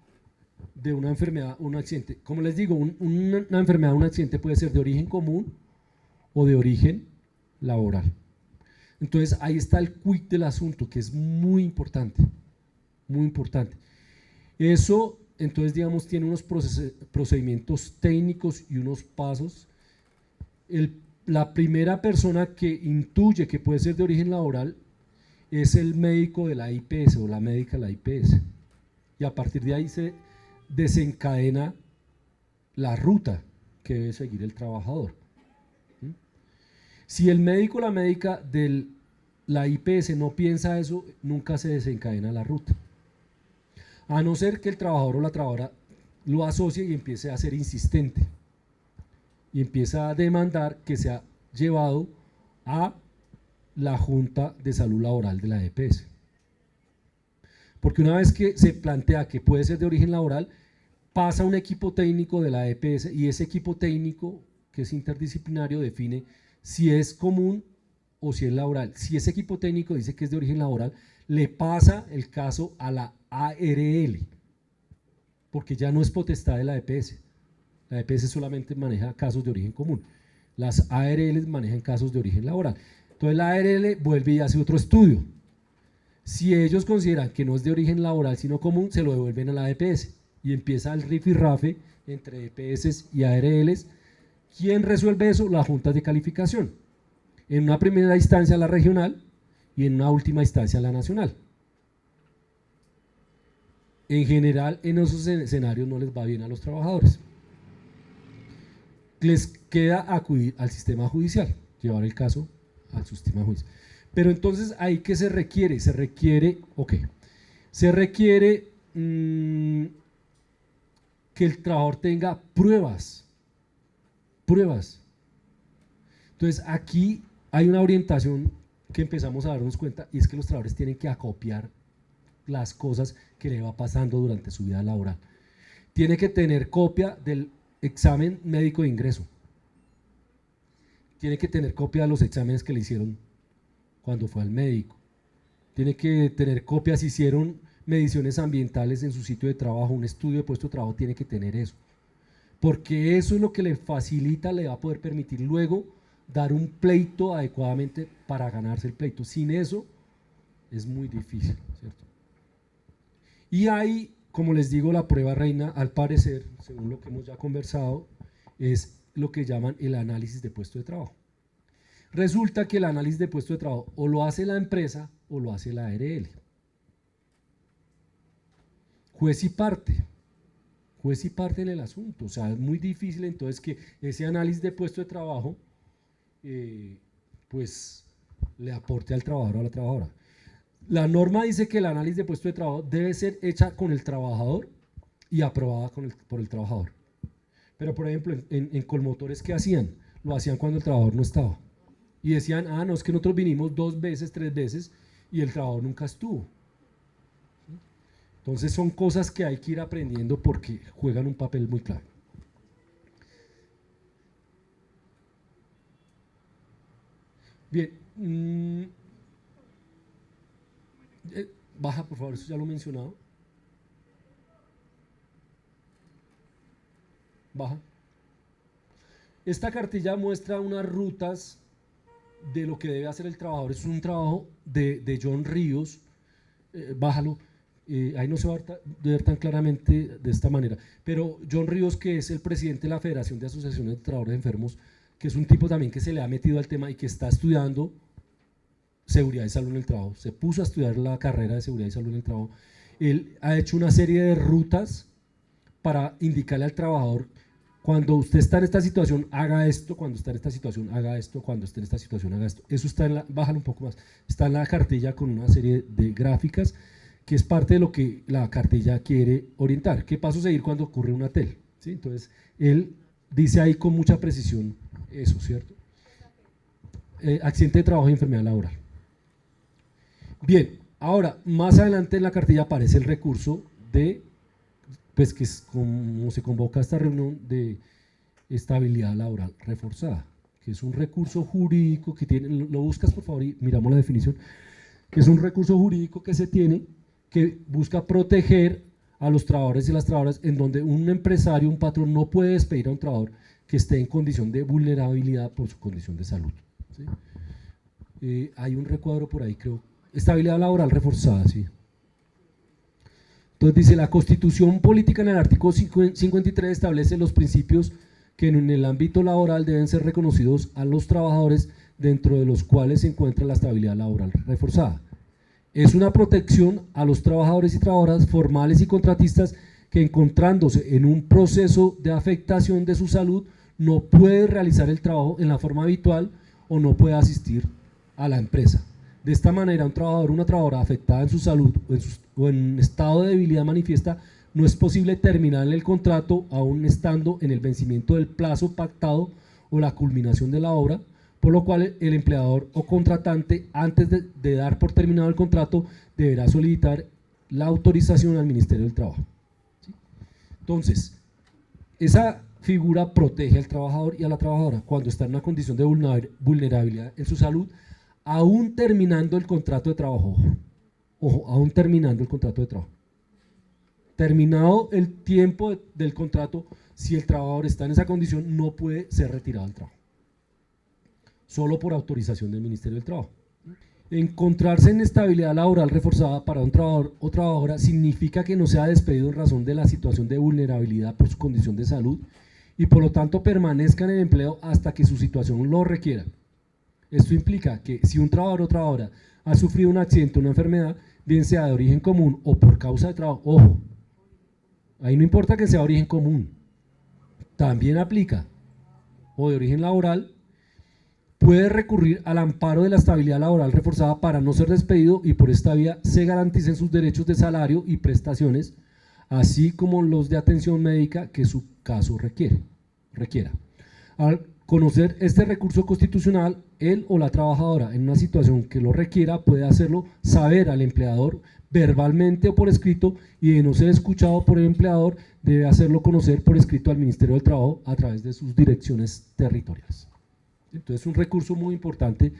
de una enfermedad o un accidente. Como les digo, una enfermedad o un accidente puede ser de origen común o de origen laboral. Entonces ahí está el quid del asunto, que es muy importante, muy importante. Eso, entonces, digamos, tiene unos procedimientos técnicos y unos pasos. La primera persona que intuye que puede ser de origen laboral es el médico de la IPS o la médica de la IPS. Y a partir de ahí se desencadena la ruta que debe seguir el trabajador. Si el médico o la médica de la IPS no piensa eso, nunca se desencadena la ruta. A no ser que el trabajador o la trabajadora lo asocie y empiece a ser insistente. Y empieza a demandar que sea llevado a la Junta de Salud Laboral de la EPS. Porque una vez que se plantea que puede ser de origen laboral, pasa un equipo técnico de la EPS y ese equipo técnico, que es interdisciplinario, define si es común o si es laboral. Si ese equipo técnico dice que es de origen laboral, le pasa el caso a la ARL, porque ya no es potestad de la EPS. La EPS solamente maneja casos de origen común. Las ARL manejan casos de origen laboral. Entonces la ARL vuelve y hace otro estudio. Si ellos consideran que no es de origen laboral sino común, se lo devuelven a la EPS y empieza el rifirrafe entre EPS y ARLs. ¿Quién resuelve eso? Las juntas de calificación. En una primera instancia la regional y en una última instancia la nacional. En general, en esos escenarios no les va bien a los trabajadores. Les queda acudir al sistema judicial, llevar el caso al sistema judicial. Pero entonces, ¿ahí qué se requiere? Se requiere que el trabajador tenga pruebas. Entonces aquí hay una orientación que empezamos a darnos cuenta, y es que los trabajadores tienen que acopiar las cosas que le va pasando durante su vida laboral. Tiene que tener copia del examen médico de ingreso. Tiene que tener copia de los exámenes que le hicieron cuando fue al médico. Tiene que tener copia si hicieron mediciones ambientales en su sitio de trabajo, un estudio de puesto de trabajo, tiene que tener eso. Porque eso es lo que le facilita, le va a poder permitir luego dar un pleito adecuadamente para ganarse el pleito. Sin eso es muy difícil, ¿cierto? Y hay, como les digo, la prueba reina, al parecer, según lo que hemos ya conversado, es lo que llaman el análisis de puesto de trabajo. Resulta que el análisis de puesto de trabajo o lo hace la empresa o lo hace la ARL. Juez y parte en el asunto. O sea, es muy difícil entonces que ese análisis de puesto de trabajo pues le aporte al trabajador o a la trabajadora. La norma dice que el análisis de puesto de trabajo debe ser hecha con el trabajador y aprobada por el trabajador. Pero por ejemplo, en Colmotores, ¿qué hacían? Lo hacían cuando el trabajador no estaba. Y decían, no, es que nosotros vinimos 2 veces, 3 veces y el trabajador nunca estuvo. Entonces son cosas que hay que ir aprendiendo porque juegan un papel muy clave. Bien, baja por favor, eso ya lo he mencionado. Baja. Esta cartilla muestra unas rutas de lo que debe hacer el trabajador. Es un trabajo de John Ríos, bájalo, ahí no se va a ver tan claramente de esta manera, pero John Ríos, que es el presidente de la Federación de Asociaciones de Trabajadores Enfermos, que es un tipo también que se le ha metido al tema y que está estudiando seguridad y salud en el trabajo, se puso a estudiar la carrera de seguridad y salud en el trabajo. Él ha hecho una serie de rutas para indicarle al trabajador: cuando usted está en esta situación, haga esto; cuando está en esta situación, haga esto; cuando esté en esta situación, haga esto. Eso está en la, bájalo un poco más, está en la cartilla con una serie de gráficas, que es parte de lo que la cartilla quiere orientar. ¿Qué paso seguir cuando ocurre una TEL? ¿Sí? Entonces, él dice ahí con mucha precisión eso, ¿cierto? Accidente de trabajo y enfermedad laboral. Bien, ahora, más adelante en la cartilla aparece el recurso de, pues que es como se convoca esta reunión, de estabilidad laboral reforzada, que es un recurso jurídico que tiene, lo buscas por favor y miramos la definición, que es un recurso jurídico que se tiene, que busca proteger a los trabajadores y las trabajadoras, en donde un empresario, un patrón, no puede despedir a un trabajador que esté en condición de vulnerabilidad por su condición de salud, ¿sí? Hay un recuadro por ahí, creo, estabilidad laboral reforzada, sí. Entonces dice: la Constitución Política en el artículo 53 establece los principios que en el ámbito laboral deben ser reconocidos a los trabajadores, dentro de los cuales se encuentra la estabilidad laboral reforzada. Es una protección a los trabajadores y trabajadoras formales y contratistas que, encontrándose en un proceso de afectación de su salud, no puede realizar el trabajo en la forma habitual o no puede asistir a la empresa. De esta manera, un trabajador o una trabajadora afectada en su salud o en estado de debilidad manifiesta, no es posible terminar el contrato aún estando en el vencimiento del plazo pactado o la culminación de la obra, por lo cual el empleador o contratante, antes de dar por terminado el contrato, deberá solicitar la autorización al Ministerio del Trabajo. ¿Sí? Entonces, esa figura protege al trabajador y a la trabajadora cuando está en una condición de vulnerabilidad en su salud, aún terminando el contrato de trabajo. Ojo, aún terminando el contrato de trabajo. Terminado el tiempo del contrato, si el trabajador está en esa condición, no puede ser retirado del trabajo, solo por autorización del Ministerio del Trabajo. Encontrarse en estabilidad laboral reforzada para un trabajador o trabajadora significa que no sea despedido en razón de la situación de vulnerabilidad por su condición de salud y por lo tanto permanezca en el empleo hasta que su situación lo requiera. Esto implica que si un trabajador o trabajadora ha sufrido un accidente o una enfermedad, bien sea de origen común o por causa de trabajo, ojo, ahí no importa que sea de origen común, también aplica, o de origen laboral, puede recurrir al amparo de la estabilidad laboral reforzada para no ser despedido y por esta vía se garanticen sus derechos de salario y prestaciones así como los de atención médica que su caso requiera. Al conocer este recurso constitucional, él o la trabajadora en una situación que lo requiera puede hacerlo saber al empleador verbalmente o por escrito, y de no ser escuchado por el empleador debe hacerlo conocer por escrito al Ministerio del Trabajo a través de sus direcciones territoriales. Entonces es un recurso muy importante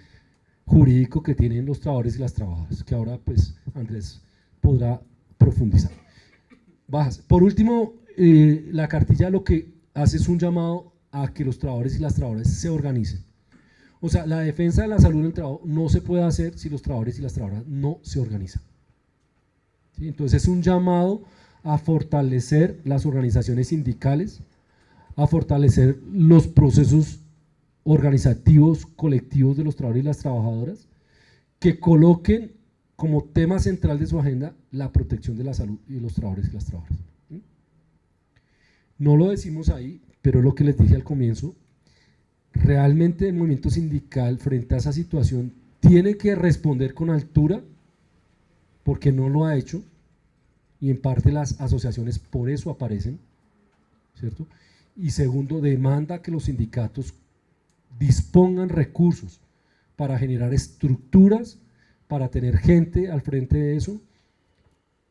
jurídico que tienen los trabajadores y las trabajadoras, que ahora pues Andrés podrá profundizar. Bajas. Por último, la cartilla lo que hace es un llamado a que los trabajadores y las trabajadoras se organicen. O sea, la defensa de la salud en el trabajo no se puede hacer si los trabajadores y las trabajadoras no se organizan. ¿Sí? Entonces es un llamado a fortalecer las organizaciones sindicales, a fortalecer los procesos organizativos colectivos de los trabajadores y las trabajadoras, que coloquen como tema central de su agenda la protección de la salud y de los trabajadores y las trabajadoras. No lo decimos ahí, pero es lo que les dije al comienzo, realmente el movimiento sindical frente a esa situación tiene que responder con altura, porque no lo ha hecho, y en parte las asociaciones por eso aparecen, ¿cierto? Y segundo, demanda que los sindicatos dispongan recursos para generar estructuras, para tener gente al frente de eso,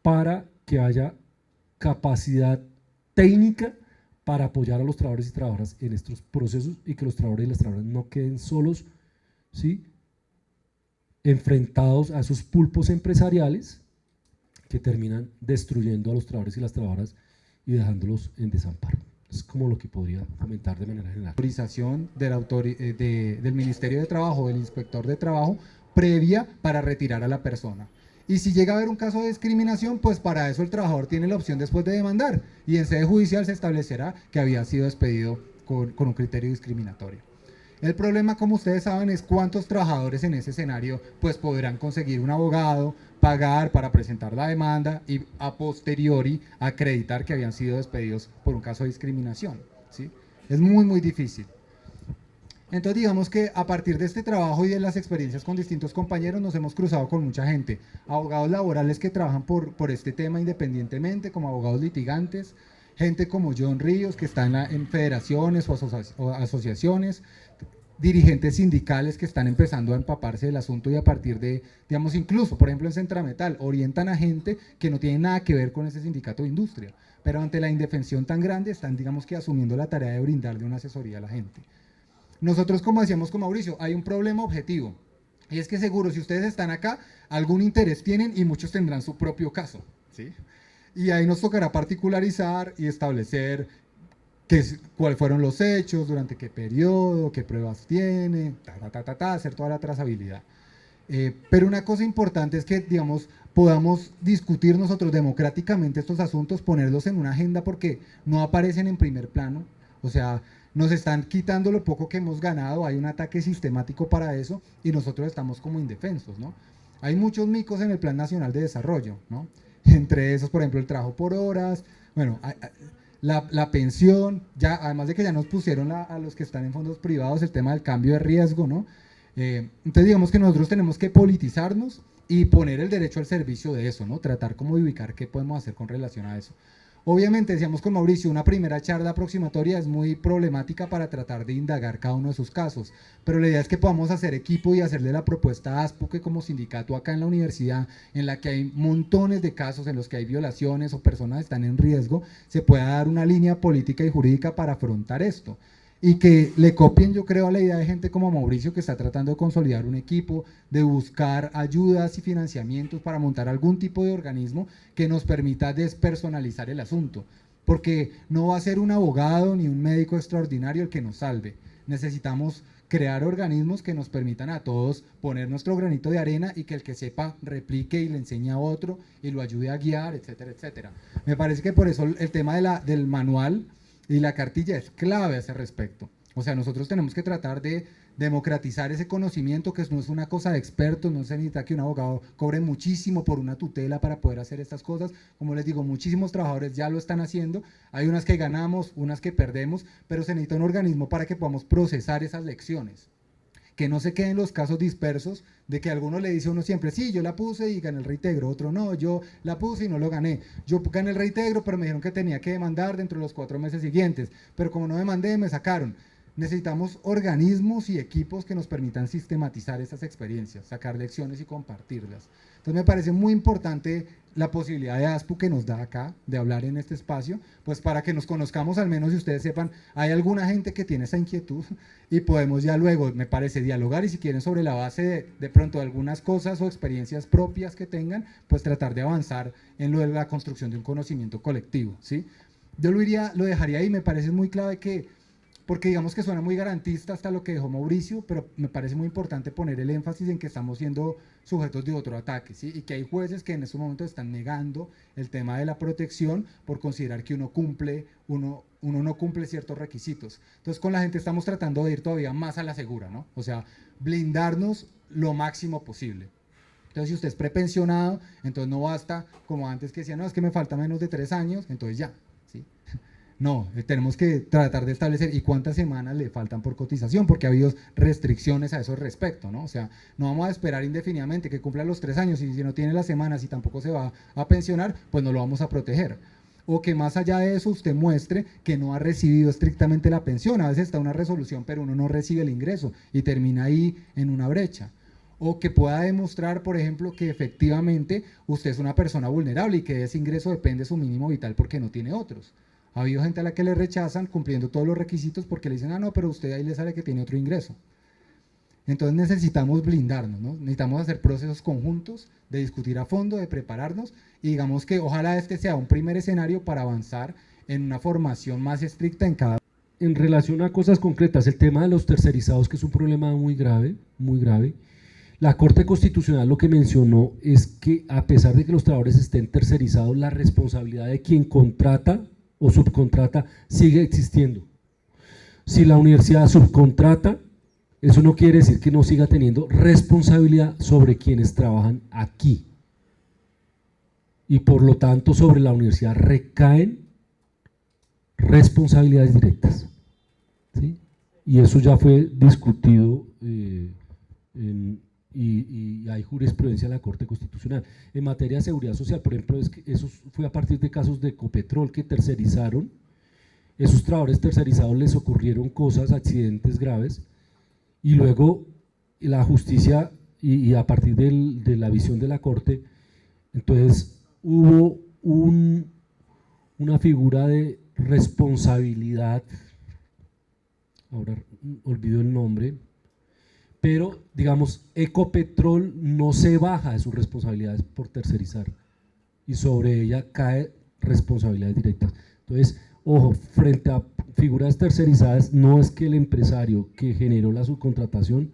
para que haya capacidad técnica para apoyar a los trabajadores y trabajadoras en estos procesos, y que los trabajadores y las trabajadoras no queden solos, ¿sí?, enfrentados a esos pulpos empresariales que terminan destruyendo a los trabajadores y las trabajadoras y dejándolos en desamparo. Es como lo que podría comentar de manera general. Autorización del Ministerio de Trabajo, del Inspector de Trabajo, previa para retirar a la persona. Y si llega a haber un caso de discriminación, pues para eso el trabajador tiene la opción después de demandar, y en sede judicial se establecerá que había sido despedido con un criterio discriminatorio. El problema, como ustedes saben, es cuántos trabajadores en ese escenario pues podrán conseguir un abogado, pagar para presentar la demanda y a posteriori acreditar que habían sido despedidos por un caso de discriminación, ¿sí? Es muy difícil. Entonces digamos que a partir de este trabajo y de las experiencias con distintos compañeros nos hemos cruzado con mucha gente, abogados laborales que trabajan por este tema independientemente, como abogados litigantes, gente como John Ríos que está en federaciones o asociaciones, dirigentes sindicales que están empezando a empaparse del asunto, y a partir de, digamos, incluso, por ejemplo en Centrametal, orientan a gente que no tiene nada que ver con ese sindicato de industria, pero ante la indefensión tan grande están, digamos que asumiendo la tarea de brindarle una asesoría a la gente. Nosotros, como decíamos con Mauricio, hay un problema objetivo, y es que seguro si ustedes están acá, algún interés tienen y muchos tendrán su propio caso, ¿sí? Y ahí nos tocará particularizar y establecer cuáles fueron los hechos, durante qué periodo, qué pruebas tiene, hacer toda la trazabilidad. Pero una cosa importante es que, digamos, podamos discutir nosotros democráticamente estos asuntos, ponerlos en una agenda, porque no aparecen en primer plano. O sea, nos están quitando lo poco que hemos ganado, hay un ataque sistemático para eso, y nosotros estamos como indefensos, ¿no? Hay muchos micos en el Plan Nacional de Desarrollo, ¿no? Entre esos, por ejemplo, el trabajo por horas, bueno, la pensión, ya, además de que ya nos pusieron a los que están en fondos privados el tema del cambio de riesgo, ¿no? Entonces digamos que nosotros tenemos que politizarnos y poner el derecho al servicio de eso, ¿no? Tratar como de ubicar qué podemos hacer con relación a eso. Obviamente, decíamos con Mauricio, una primera charla aproximatoria es muy problemática para tratar de indagar cada uno de sus casos, pero la idea es que podamos hacer equipo y hacerle la propuesta a ASPU, que como sindicato acá en la universidad, en la que hay montones de casos en los que hay violaciones o personas están en riesgo, se pueda dar una línea política y jurídica para afrontar esto. Y que le copien, yo creo, a la idea de gente como Mauricio, que está tratando de consolidar un equipo, de buscar ayudas y financiamientos para montar algún tipo de organismo que nos permita despersonalizar el asunto, porque no va a ser un abogado ni un médico extraordinario el que nos salve. Necesitamos crear organismos que nos permitan a todos poner nuestro granito de arena, y que el que sepa replique y le enseñe a otro y lo ayude a guiar, etcétera, etcétera. Me parece que por eso el tema del manual y la cartilla es clave a ese respecto. O sea, nosotros tenemos que tratar de democratizar ese conocimiento, que no es una cosa de expertos, no se necesita que un abogado cobre muchísimo por una tutela para poder hacer estas cosas. Como les digo, muchísimos trabajadores ya lo están haciendo, hay unas que ganamos, unas que perdemos, pero se necesita un organismo para que podamos procesar esas lecciones que no se queden los casos dispersos de que alguno le dice a uno siempre, sí, yo la puse y gané el reintegro, otro no, yo la puse y no lo gané, yo gané el reintegro pero me dijeron que tenía que demandar dentro de los 4 meses siguientes, pero como no demandé me sacaron. Necesitamos organismos y equipos que nos permitan sistematizar esas experiencias, sacar lecciones y compartirlas. Entonces me parece muy importante la posibilidad de ASPU que nos da acá, de hablar en este espacio, pues para que nos conozcamos al menos y ustedes sepan, hay alguna gente que tiene esa inquietud y podemos ya luego, me parece, dialogar y si quieren sobre la base de pronto de algunas cosas o experiencias propias que tengan, pues tratar de avanzar en lo de la construcción de un conocimiento colectivo, ¿sí? Yo lo dejaría ahí, me parece muy clave que porque digamos que suena muy garantista hasta lo que dejó Mauricio, pero me parece muy importante poner el énfasis en que estamos siendo sujetos de otro ataque, ¿sí? Y que hay jueces que en estos momentos están negando el tema de la protección por considerar que uno no cumple ciertos requisitos. Entonces con la gente estamos tratando de ir todavía más a la segura, ¿no? O sea, blindarnos lo máximo posible. Entonces si usted es prepensionado, entonces no basta, como antes que decía, no, es que me falta menos de 3 años, entonces ya, ¿sí? No, tenemos que tratar de establecer y cuántas semanas le faltan por cotización, porque ha habido restricciones a eso respecto, ¿no? O sea, no vamos a esperar indefinidamente que cumpla los 3 años y si no tiene las semanas y tampoco se va a pensionar, pues no lo vamos a proteger. O que más allá de eso usted muestre que no ha recibido estrictamente la pensión. A veces está una resolución, pero uno no recibe el ingreso y termina ahí en una brecha. O que pueda demostrar, por ejemplo, que efectivamente usted es una persona vulnerable y que de ese ingreso depende su mínimo vital porque no tiene otros. Ha habido gente a la que le rechazan cumpliendo todos los requisitos porque le dicen, ah, no, pero usted ahí le sale que tiene otro ingreso. Entonces necesitamos blindarnos, ¿no? Necesitamos hacer procesos conjuntos, de discutir a fondo, de prepararnos, y digamos que ojalá este sea un primer escenario para avanzar en una formación más estricta en cada... En relación a cosas concretas, el tema de los tercerizados, que es un problema muy grave, la Corte Constitucional lo que mencionó es que a pesar de que los trabajadores estén tercerizados, la responsabilidad de quien contrata o subcontrata sigue existiendo. Si la universidad subcontrata, eso no quiere decir que no siga teniendo responsabilidad sobre quienes trabajan aquí. Y por lo tanto sobre la universidad recaen responsabilidades directas, ¿sí? Y eso ya fue discutido y hay jurisprudencia de la Corte Constitucional. En materia de seguridad social, por ejemplo, es que eso fue a partir de casos de Ecopetrol que tercerizaron. Esos trabajadores tercerizados les ocurrieron cosas, accidentes graves, y luego la justicia, y a partir de la visión de la Corte, entonces hubo una figura de responsabilidad, ahora olvido el nombre, pero digamos, Ecopetrol no se baja de sus responsabilidades por tercerizar y sobre ella cae responsabilidades directas. Entonces, ojo, frente a figuras tercerizadas, no es que el empresario que generó la subcontratación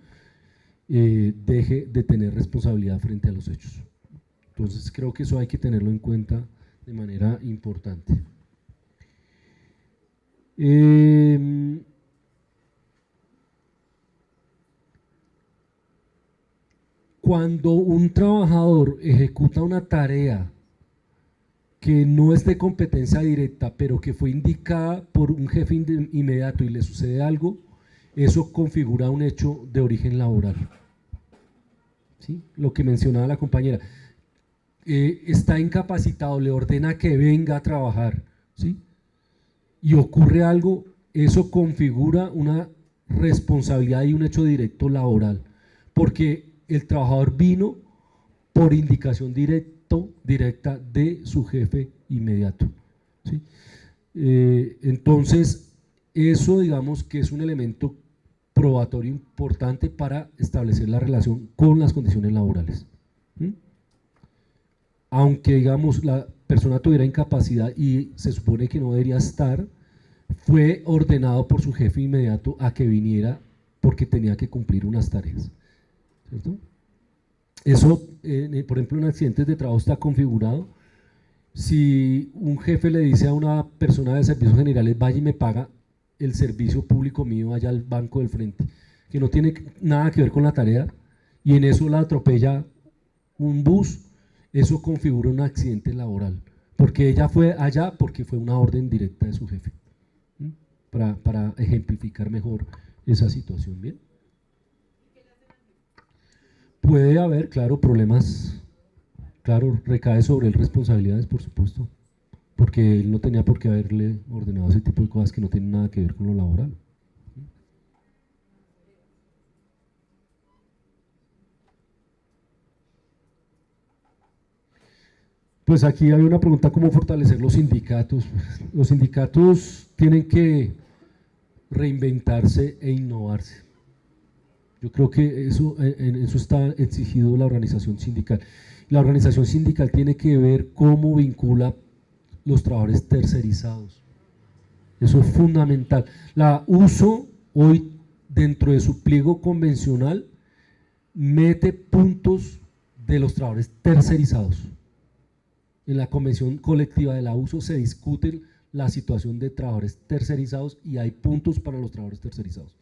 deje de tener responsabilidad frente a los hechos. Entonces, creo que eso hay que tenerlo en cuenta de manera importante. Cuando un trabajador ejecuta una tarea que no es de competencia directa, pero que fue indicada por un jefe inmediato y le sucede algo, eso configura un hecho de origen laboral. ¿Sí? Lo que mencionaba la compañera, está incapacitado, le ordena que venga a trabajar, ¿sí? Y ocurre algo, eso configura una responsabilidad y un hecho directo laboral, porque el trabajador vino por indicación directa de su jefe inmediato, ¿sí? Entonces, eso digamos que es un elemento probatorio importante para establecer la relación con las condiciones laborales. ¿Sí? Aunque digamos la persona tuviera incapacidad y se supone que no debería estar, fue ordenado por su jefe inmediato a que viniera porque tenía que cumplir unas tareas, ¿cierto? Eso, por ejemplo, en accidentes de trabajo está configurado. Si un jefe le dice a una persona de servicios generales, vaya y me paga el servicio público mío allá al banco del frente, que no tiene nada que ver con la tarea, y en eso la atropella un bus, eso configura un accidente laboral, porque ella fue allá porque fue una orden directa de su jefe, para ejemplificar mejor esa situación. ¿Bien? Puede haber, claro, problemas, claro, recae sobre él responsabilidades, por supuesto, porque él no tenía por qué haberle ordenado ese tipo de cosas que no tienen nada que ver con lo laboral. Pues aquí hay una pregunta: ¿cómo fortalecer los sindicatos? Los sindicatos tienen que reinventarse e innovarse. Yo creo que en eso está exigido la organización sindical. La organización sindical tiene que ver cómo vincula los trabajadores tercerizados. Eso es fundamental. La uso hoy, dentro de su pliego convencional, mete puntos de los trabajadores tercerizados. En la convención colectiva de la uso se discute la situación de trabajadores tercerizados y hay puntos para los trabajadores tercerizados.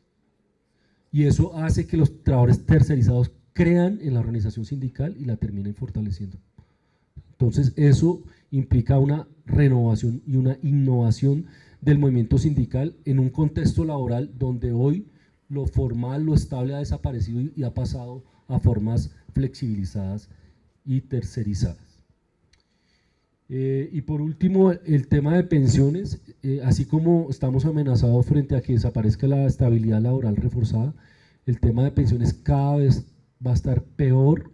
Y eso hace que los trabajadores tercerizados crean en la organización sindical y la terminen fortaleciendo. Entonces eso implica una renovación y una innovación del movimiento sindical en un contexto laboral donde hoy lo formal, lo estable ha desaparecido y ha pasado a formas flexibilizadas y tercerizadas. Y por último, el tema de pensiones, así como estamos amenazados frente a que desaparezca la estabilidad laboral reforzada, el tema de pensiones cada vez va a estar peor,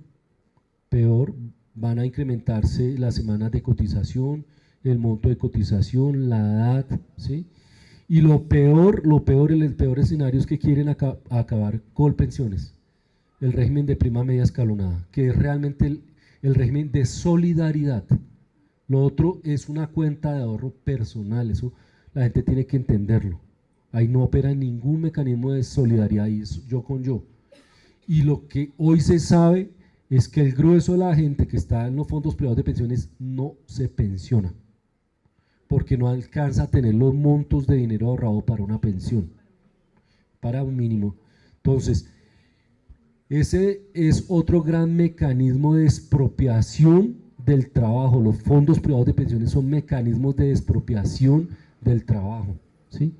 van a incrementarse las semanas de cotización, el monto de cotización, la edad, ¿sí? Y el peor escenario es que quieren acabar con pensiones, el régimen de prima media escalonada, que es realmente el régimen de solidaridad. Lo otro es una cuenta de ahorro personal, eso la gente tiene que entenderlo. Ahí no opera ningún mecanismo de solidaridad, y es yo con yo. Y lo que hoy se sabe es que el grueso de la gente que está en los fondos privados de pensiones no se pensiona, porque no alcanza a tener los montos de dinero ahorrado para una pensión, para un mínimo. Entonces, ese es otro gran mecanismo de expropiación del trabajo. Los fondos privados de pensiones son mecanismos de expropiación del trabajo, ¿sí?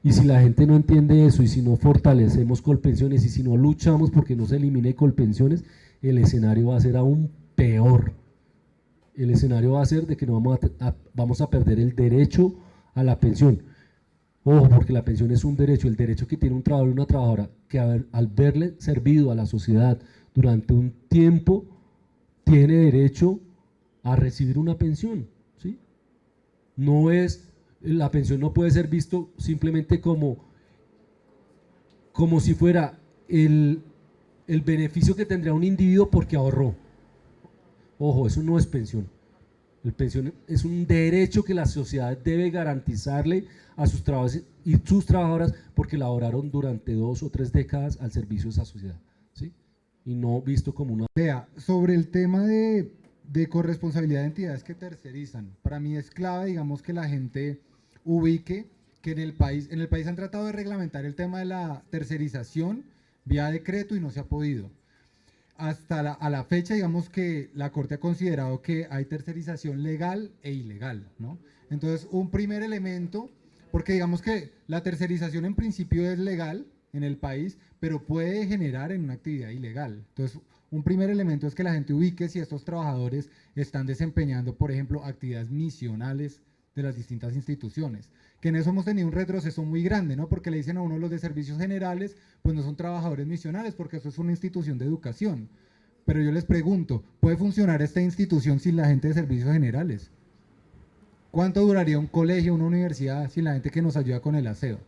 Y si la gente no entiende eso, y si no fortalecemos Colpensiones, y si no luchamos porque no se elimine Colpensiones, el escenario va a ser aún peor. El escenario va a ser de que no vamos a perder el derecho a la pensión. Ojo, porque la pensión es un derecho, el derecho que tiene un trabajador y una trabajadora, que al verle servido a la sociedad durante un tiempo, tiene derecho a recibir una pensión, ¿sí? La pensión no puede ser visto simplemente como si fuera el beneficio que tendría un individuo porque ahorró. Ojo, eso no es pensión. El pensión es un derecho que la sociedad debe garantizarle a sus trabajadores y sus trabajadoras porque laboraron durante 2 o 3 décadas al servicio de esa sociedad, ¿sí? Y no visto como una... Vea, sobre el tema de corresponsabilidad de entidades que tercerizan, para mí es clave, digamos, que la gente ubique que en el país han tratado de reglamentar el tema de la tercerización vía decreto y no se ha podido. A la fecha, digamos que la Corte ha considerado que hay tercerización legal e ilegal, ¿no? Entonces, un primer elemento, porque digamos que la tercerización en principio es legal en el país, pero puede generar en una actividad ilegal. Entonces, un primer elemento es que la gente ubique si estos trabajadores están desempeñando, por ejemplo, actividades misionales de las distintas instituciones, que en eso hemos tenido un retroceso muy grande, ¿no? Porque le dicen a uno los de servicios generales, pues no son trabajadores misionales, porque eso es una institución de educación. Pero yo les pregunto, ¿puede funcionar esta institución sin la gente de servicios generales? ¿Cuánto duraría un colegio, una universidad, sin la gente que nos ayuda con el aseo?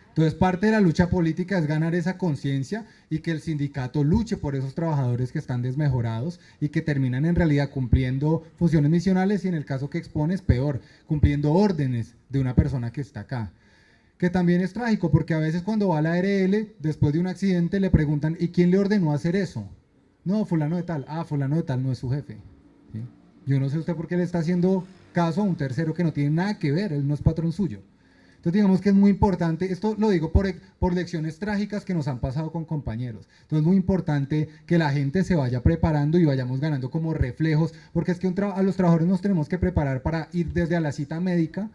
Entonces, parte de la lucha política es ganar esa conciencia y que el sindicato luche por esos trabajadores que están desmejorados y que terminan en realidad cumpliendo funciones misionales y en el caso que expones, peor, cumpliendo órdenes de una persona que está acá. Que también es trágico porque a veces cuando va a la ARL, después de un accidente, le preguntan, ¿y quién le ordenó hacer eso? No, fulano de tal. Ah, fulano de tal no es su jefe, ¿sí? Yo no sé usted por qué le está haciendo caso a un tercero que no tiene nada que ver, él no es patrón suyo. Entonces digamos que es muy importante, esto lo digo por lecciones trágicas que nos han pasado con compañeros, entonces es muy importante que la gente se vaya preparando y vayamos ganando como reflejos, porque es que a los trabajadores nos tenemos que preparar para ir desde a la cita médica,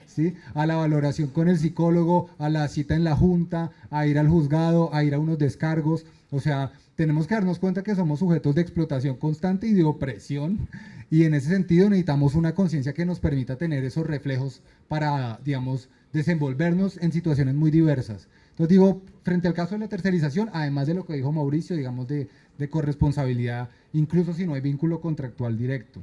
¿sí? A la valoración con el psicólogo, a la cita en la junta, a ir al juzgado, a ir a unos descargos, o sea, tenemos que darnos cuenta que somos sujetos de explotación constante y de opresión, y en ese sentido necesitamos una conciencia que nos permita tener esos reflejos para, digamos, desenvolvernos en situaciones muy diversas. Entonces digo, frente al caso de la tercerización, además de lo que dijo Mauricio, digamos, de corresponsabilidad, incluso si no hay vínculo contractual directo.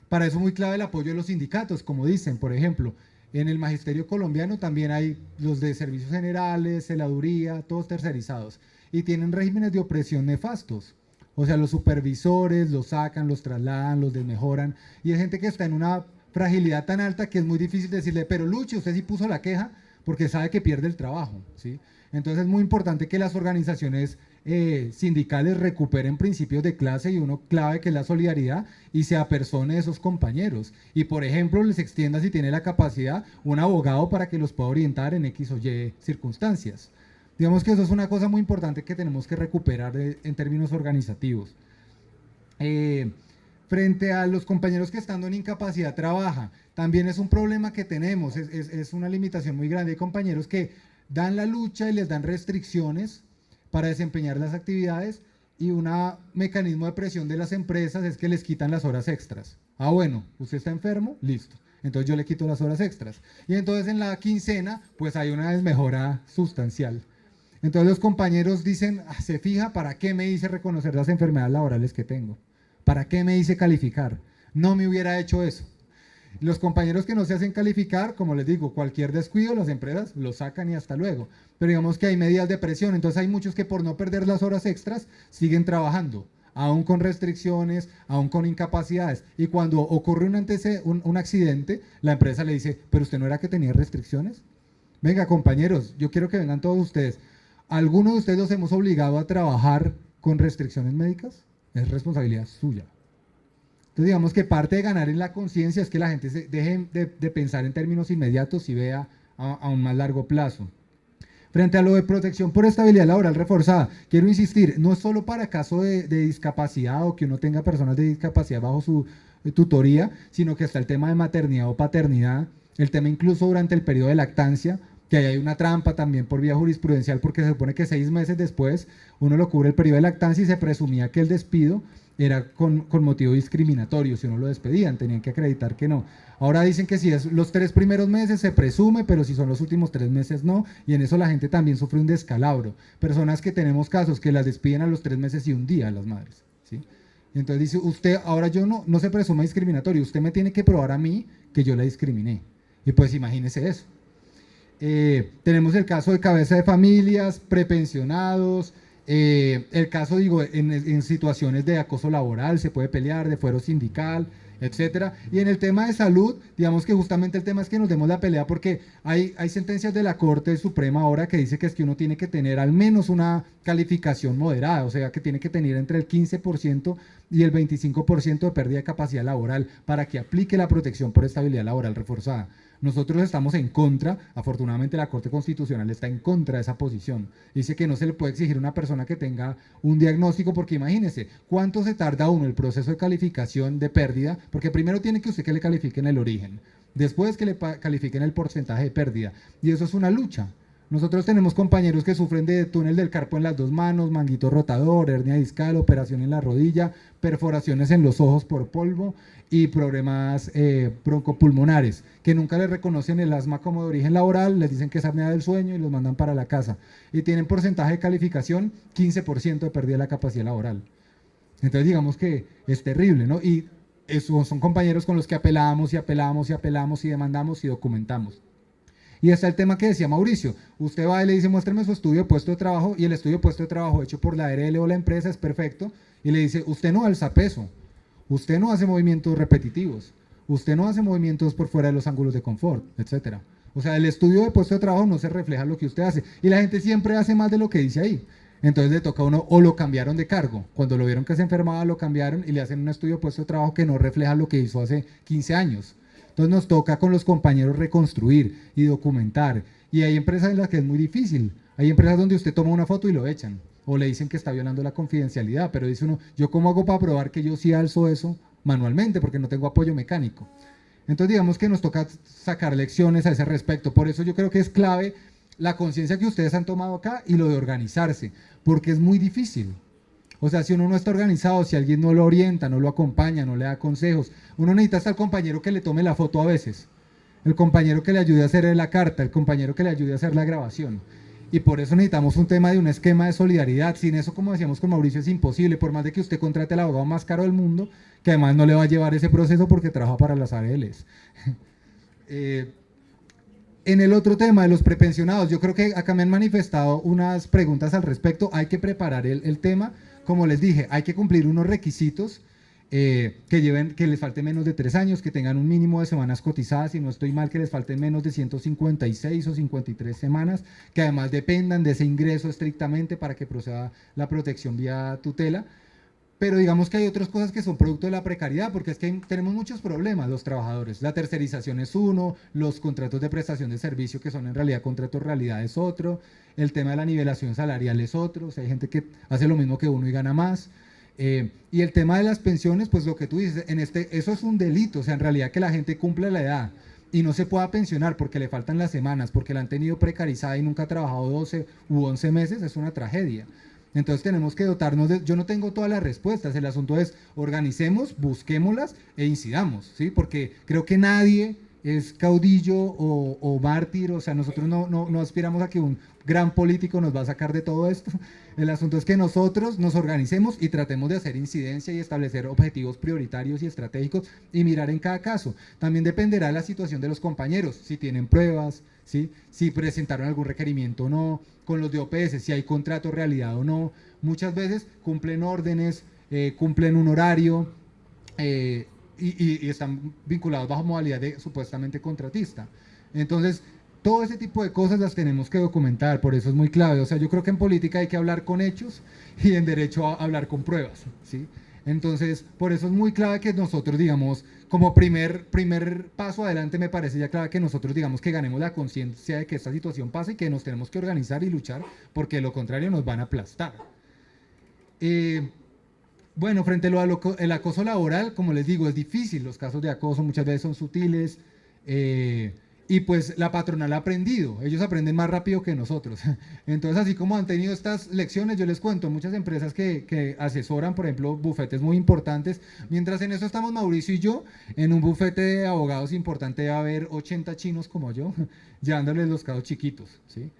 Para eso muy clave el apoyo de los sindicatos, como dicen, por ejemplo, en el magisterio colombiano también hay los de servicios generales, celaduría, todos tercerizados, y tienen regímenes de opresión nefastos. O sea, los supervisores los sacan, los trasladan, los desmejoran, y hay gente que está en una fragilidad tan alta que es muy difícil decirle, pero Lucho, usted sí puso la queja, porque sabe que pierde el trabajo, ¿sí? Entonces es muy importante que las organizaciones sindicales recuperen principios de clase, y uno clave que es la solidaridad, y se apersone a esos compañeros. Y por ejemplo, les extienda, si tiene la capacidad, un abogado para que los pueda orientar en X o Y circunstancias. Digamos que eso es una cosa muy importante que tenemos que recuperar en términos organizativos. Frente a los compañeros que estando en incapacidad trabaja, también es un problema que tenemos, es una limitación muy grande. Hay compañeros que dan la lucha y les dan restricciones para desempeñar las actividades, y un mecanismo de presión de las empresas es que les quitan las horas extras. Ah, bueno, usted está enfermo, listo, entonces yo le quito las horas extras. Y entonces en la quincena, pues hay una desmejora sustancial. Entonces los compañeros dicen, se fija, ¿para qué me hice reconocer las enfermedades laborales que tengo? ¿Para qué me hice calificar? No me hubiera hecho eso. Los compañeros que no se hacen calificar, como les digo, cualquier descuido, las empresas lo sacan y hasta luego. Pero digamos que hay medidas de presión, entonces hay muchos que por no perder las horas extras siguen trabajando, aún con restricciones, aún con incapacidades. Y cuando ocurre un accidente, la empresa le dice, ¿pero usted no era que tenía restricciones? Venga, compañeros, yo quiero que vengan todos ustedes. ¿Alguno de ustedes los hemos obligado a trabajar con restricciones médicas? Es responsabilidad suya. Entonces digamos que parte de ganar en la conciencia es que la gente deje de pensar en términos inmediatos y vea a un más largo plazo. Frente a lo de protección por estabilidad laboral reforzada, quiero insistir, no es solo para caso de discapacidad o que uno tenga personas de discapacidad bajo su tutoría, sino que está el tema de maternidad o paternidad, el tema incluso durante el periodo de lactancia, que ahí hay una trampa también por vía jurisprudencial, porque se supone que 6 meses después uno lo cubre el periodo de lactancia y se presumía que el despido era con motivo discriminatorio, si uno lo despedían, tenían que acreditar que no. Ahora dicen que si es los 3 primeros meses se presume, pero si son los últimos 3 meses no, y en eso la gente también sufre un descalabro. Personas que tenemos casos que las despiden a los 3 meses y un día a las madres, ¿sí? Entonces dice, usted, ahora yo no se presume discriminatorio, usted me tiene que probar a mí que yo la discriminé. Y pues imagínese eso. Tenemos el caso de cabeza de familias, prepensionados, el caso, digo, en situaciones de acoso laboral, se puede pelear, de fuero sindical, etcétera. Y en el tema de salud, digamos que justamente el tema es que nos demos la pelea, porque hay sentencias de la Corte Suprema ahora que dice que es que uno tiene que tener al menos una calificación moderada, o sea que tiene que tener entre el 15% y el 25% de pérdida de capacidad laboral para que aplique la protección por estabilidad laboral reforzada. Nosotros estamos en contra, afortunadamente la Corte Constitucional está en contra de esa posición. Dice que no se le puede exigir a una persona que tenga un diagnóstico, porque imagínese, ¿cuánto se tarda uno el proceso de calificación de pérdida? Porque primero tiene que usted que le califiquen el origen, después que le califiquen el porcentaje de pérdida, y eso es una lucha. Nosotros tenemos compañeros que sufren de túnel del carpo en las 2 manos, manguito rotador, hernia discal, operación en la rodilla, perforaciones en los ojos por polvo y problemas broncopulmonares, que nunca les reconocen el asma como de origen laboral, les dicen que es apnea del sueño y los mandan para la casa. Y tienen porcentaje de calificación 15% de pérdida de la capacidad laboral. Entonces digamos que es terrible, ¿no? Y esos son compañeros con los que apelamos y apelamos y apelamos y demandamos y documentamos. Y está el tema que decía Mauricio, usted va y le dice, muéstrame su estudio de puesto de trabajo, y el estudio de puesto de trabajo hecho por la ARL o la empresa es perfecto, y le dice, usted no alza peso, usted no hace movimientos repetitivos, usted no hace movimientos por fuera de los ángulos de confort, etcétera. O sea, el estudio de puesto de trabajo no se refleja lo que usted hace, y la gente siempre hace más de lo que dice ahí. Entonces le toca a uno, o lo cambiaron de cargo, cuando lo vieron que se enfermaba lo cambiaron y le hacen un estudio de puesto de trabajo que no refleja lo que hizo hace 15 años. Entonces nos toca con los compañeros reconstruir y documentar. Y hay empresas en las que es muy difícil. Hay empresas donde usted toma una foto y lo echan. O le dicen que está violando la confidencialidad. Pero dice uno, ¿yo cómo hago para probar que yo sí alzo eso manualmente? Porque no tengo apoyo mecánico. Entonces digamos que nos toca sacar lecciones a ese respecto. Por eso yo creo que es clave la conciencia que ustedes han tomado acá y lo de organizarse, porque es muy difícil. O sea, si uno no está organizado, si alguien no lo orienta, no lo acompaña, no le da consejos, uno necesita hasta el compañero que le tome la foto a veces, el compañero que le ayude a hacer la carta, el compañero que le ayude a hacer la grabación. Y por eso necesitamos un tema de un esquema de solidaridad. Sin eso, como decíamos con Mauricio, es imposible, por más de que usted contrate al abogado más caro del mundo, que además no le va a llevar ese proceso porque trabaja para las ARLs. En el otro tema de los prepensionados, yo creo que acá me han manifestado unas preguntas al respecto. Hay que preparar el tema, como les dije, hay que cumplir unos requisitos que les falte menos de 3 años, que tengan un mínimo de semanas cotizadas, si no estoy mal, que les falten menos de 156 o 53 semanas, que además dependan de ese ingreso estrictamente para que proceda la protección vía tutela. Pero digamos que hay otras cosas que son producto de la precariedad, porque es que tenemos muchos problemas los trabajadores. La tercerización es uno, los contratos de prestación de servicio, que son en realidad contratos realidad, es otro, el tema de la nivelación salarial es otro, o sea, hay gente que hace lo mismo que uno y gana más. Y el tema de las pensiones, pues lo que tú dices, eso es un delito, o sea, en realidad que la gente cumpla la edad y no se pueda pensionar porque le faltan las semanas, porque la han tenido precarizada y nunca ha trabajado 12 u 11 meses, es una tragedia. Entonces tenemos que dotarnos yo no tengo todas las respuestas, el asunto es organicemos, busquémoslas e incidamos, ¿sí? Porque creo que nadie es caudillo o mártir, o sea, nosotros no aspiramos a que un gran político nos va a sacar de todo esto. El asunto es que nosotros nos organicemos y tratemos de hacer incidencia y establecer objetivos prioritarios y estratégicos y mirar en cada caso. También dependerá de la situación de los compañeros, si tienen pruebas, ¿sí? Si presentaron algún requerimiento o no, con los de OPS, si hay contrato realidad o no. Muchas veces cumplen órdenes, cumplen un horario y están vinculados bajo modalidad de supuestamente contratista. Entonces, todo ese tipo de cosas las tenemos que documentar, por eso es muy clave. O sea, yo creo que en política hay que hablar con hechos y en derecho a hablar con pruebas, ¿sí? Entonces, por eso es muy clave que nosotros, digamos, como primer paso adelante, me parece ya clave que nosotros, digamos, que ganemos la conciencia de que esta situación pasa y que nos tenemos que organizar y luchar, porque de lo contrario nos van a aplastar. Bueno, frente a el acoso laboral, como les digo, es difícil, los casos de acoso muchas veces son sutiles, y pues la patronal ha aprendido, ellos aprenden más rápido que nosotros. Entonces, así como han tenido estas lecciones, yo les cuento, muchas empresas que asesoran, por ejemplo, bufetes muy importantes, mientras en eso estamos Mauricio y yo, en un bufete de abogados importante va a haber 80 chinos como yo, llevándoles los casos chiquitos, ¿sí?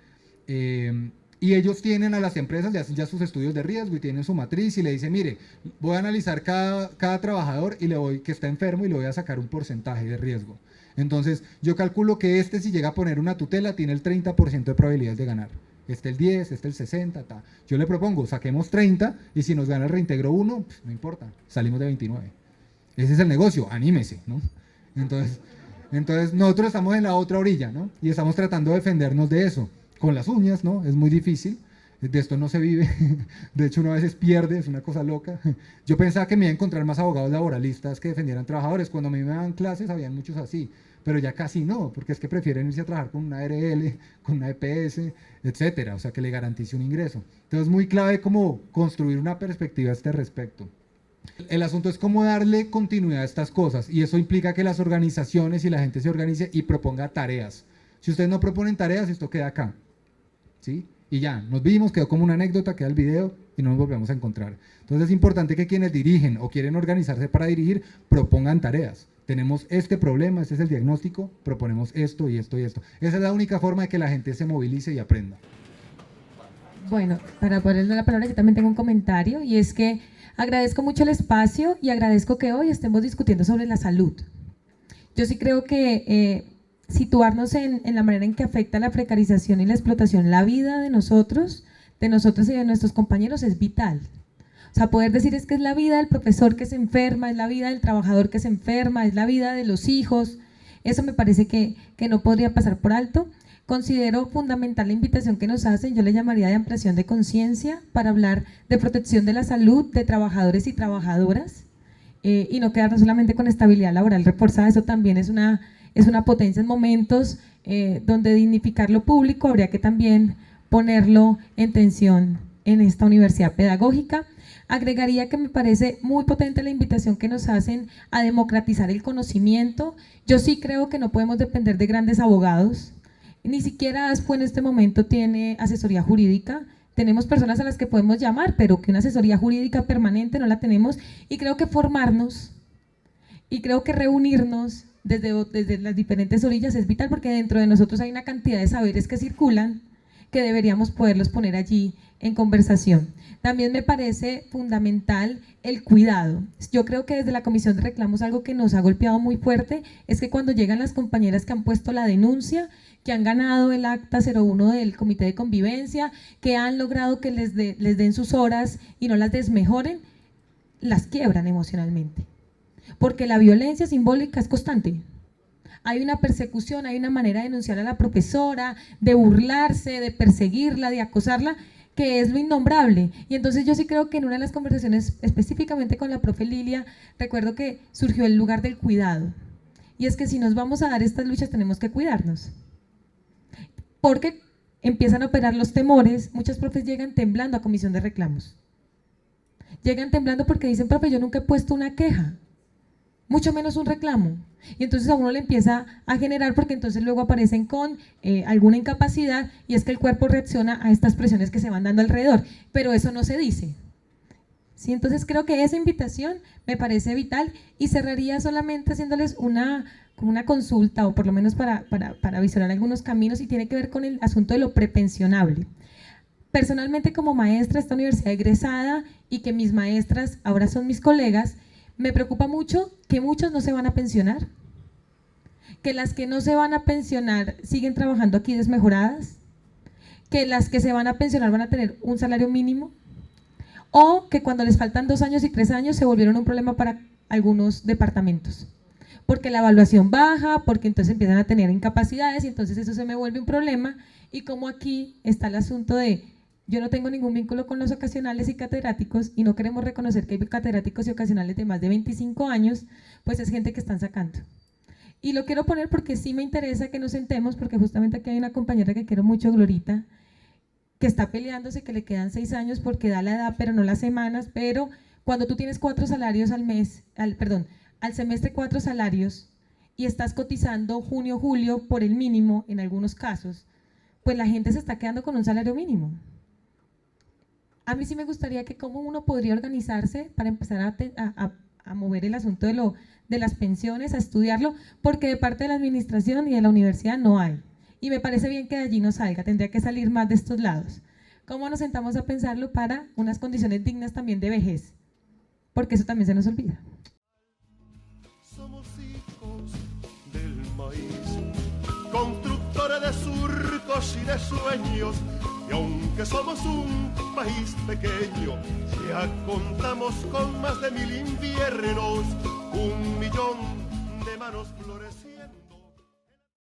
Y ellos tienen a las empresas, le hacen ya sus estudios de riesgo y tienen su matriz y le dicen, mire, voy a analizar cada trabajador y que está enfermo y le voy a sacar un porcentaje de riesgo. Entonces, yo calculo que si llega a poner una tutela, tiene el 30% de probabilidades de ganar. El 10, el 60, ta. Yo le propongo, saquemos 30 y si nos gana el reintegro 1, pues, no importa, salimos de 29. Ese es el negocio, anímese, ¿no? Entonces nosotros estamos en la otra orilla, ¿no? Y estamos tratando de defendernos de eso, con las uñas, ¿no? Es muy difícil, de esto no se vive, de hecho uno a veces pierde, es una cosa loca. Yo pensaba que me iba a encontrar más abogados laboralistas que defendieran trabajadores, cuando a mí me daban clases habían muchos así, pero ya casi no, porque es que prefieren irse a trabajar con una ARL, con una EPS, etcétera, o sea, que le garantice un ingreso. Entonces es muy clave cómo construir una perspectiva a este respecto. El asunto es cómo darle continuidad a estas cosas, y eso implica que las organizaciones y la gente se organice y proponga tareas. Si ustedes no proponen tareas, esto queda acá, ¿sí? Y ya, nos vimos, quedó como una anécdota, queda el video y no nos volvemos a encontrar. Entonces es importante que quienes dirigen o quieren organizarse para dirigir, propongan tareas. Tenemos este problema, este es el diagnóstico, proponemos esto y esto y esto. Esa es la única forma de que la gente se movilice y aprenda. Bueno, para ponerle la palabra, yo también tengo un comentario, y es que agradezco mucho el espacio y agradezco que hoy estemos discutiendo sobre la salud. Yo sí creo que situarnos en la manera en que afecta la precarización y la explotación la vida de nosotros y de nuestros compañeros es vital. O sea, poder decir es que es la vida del profesor que se enferma, es la vida del trabajador que se enferma, es la vida de los hijos, eso me parece que no podría pasar por alto. Considero fundamental la invitación que nos hacen, yo le llamaría de ampliación de conciencia para hablar de protección de la salud de trabajadores y trabajadoras, y no quedarnos solamente con estabilidad laboral reforzada. Eso también es una potencia en momentos donde dignificar lo público habría que también ponerlo en tensión en esta universidad pedagógica. Agregaría que me parece muy potente la invitación que nos hacen a democratizar el conocimiento. Yo sí creo que no podemos depender de grandes abogados, Ni siquiera ASPO en este momento tiene asesoría jurídica. Tenemos personas a las que podemos llamar, pero que una asesoría jurídica permanente no la tenemos. Y creo que formarnos y creo que reunirnos desde las diferentes orillas es vital, porque dentro de nosotros hay una cantidad de saberes que circulan que deberíamos poderlos poner allí en conversación. También me parece fundamental el cuidado. Yo creo que desde la Comisión de Reclamos algo que nos ha golpeado muy fuerte es que cuando llegan las compañeras que han puesto la denuncia, que han ganado el acta 01 del Comité de Convivencia, que han logrado que les den sus horas y no las desmejoren, las quiebran emocionalmente. Porque la violencia simbólica es constante. Hay una persecución, hay una manera de denunciar a la profesora, de burlarse, de perseguirla, de acosarla, que es lo innombrable. Y entonces yo sí creo que en una de las conversaciones, específicamente con la profe Lilia, recuerdo que surgió el lugar del cuidado. Y es que si nos vamos a dar estas luchas tenemos que cuidarnos. Porque empiezan a operar los temores, muchas profes llegan temblando a comisión de reclamos. Llegan temblando porque dicen, profe, yo nunca he puesto una queja, mucho menos un reclamo. Y entonces a uno le empieza a generar, porque entonces luego aparecen con alguna incapacidad, y es que el cuerpo reacciona a estas presiones que se van dando alrededor, pero eso no se dice. ¿Sí? Entonces creo que esa invitación me parece vital, y cerraría solamente haciéndoles como una consulta, o por lo menos para visionar algunos caminos, y tiene que ver con el asunto de lo prepensionable. Personalmente, como maestra de esta universidad egresada, y que mis maestras ahora son mis colegas, me preocupa mucho que muchos no se van a pensionar, que las que no se van a pensionar siguen trabajando aquí desmejoradas, que las que se van a pensionar van a tener un salario mínimo, o que cuando les faltan 2 años y 3 años se volvieron un problema para algunos departamentos, porque la evaluación baja, porque entonces empiezan a tener incapacidades, y entonces eso se me vuelve un problema. Y como aquí está el asunto de yo no tengo ningún vínculo con los ocasionales y catedráticos, y no queremos reconocer que hay catedráticos y ocasionales de más de 25 años, pues es gente que están sacando. Y lo quiero poner porque sí me interesa que nos sentemos, porque justamente aquí hay una compañera que quiero mucho, Glorita, que está peleándose que le quedan 6 años porque da la edad, pero no las semanas. Pero cuando tú tienes 4 salarios al mes, al semestre 4 salarios, y estás cotizando junio, julio por el mínimo en algunos casos, pues la gente se está quedando con un salario mínimo. A mí sí me gustaría que cómo uno podría organizarse para empezar a mover el asunto de las pensiones, a estudiarlo, porque de parte de la administración y de la universidad no hay. Y me parece bien que de allí no salga, tendría que salir más de estos lados. ¿Cómo nos sentamos a pensarlo para unas condiciones dignas también de vejez? Porque eso también se nos olvida. Somos hijos del maíz, constructores de surcos y de sueños, y aunque somos un país pequeño, ya contamos con más de 1000 inviernos, 1 millón de manos florecidas.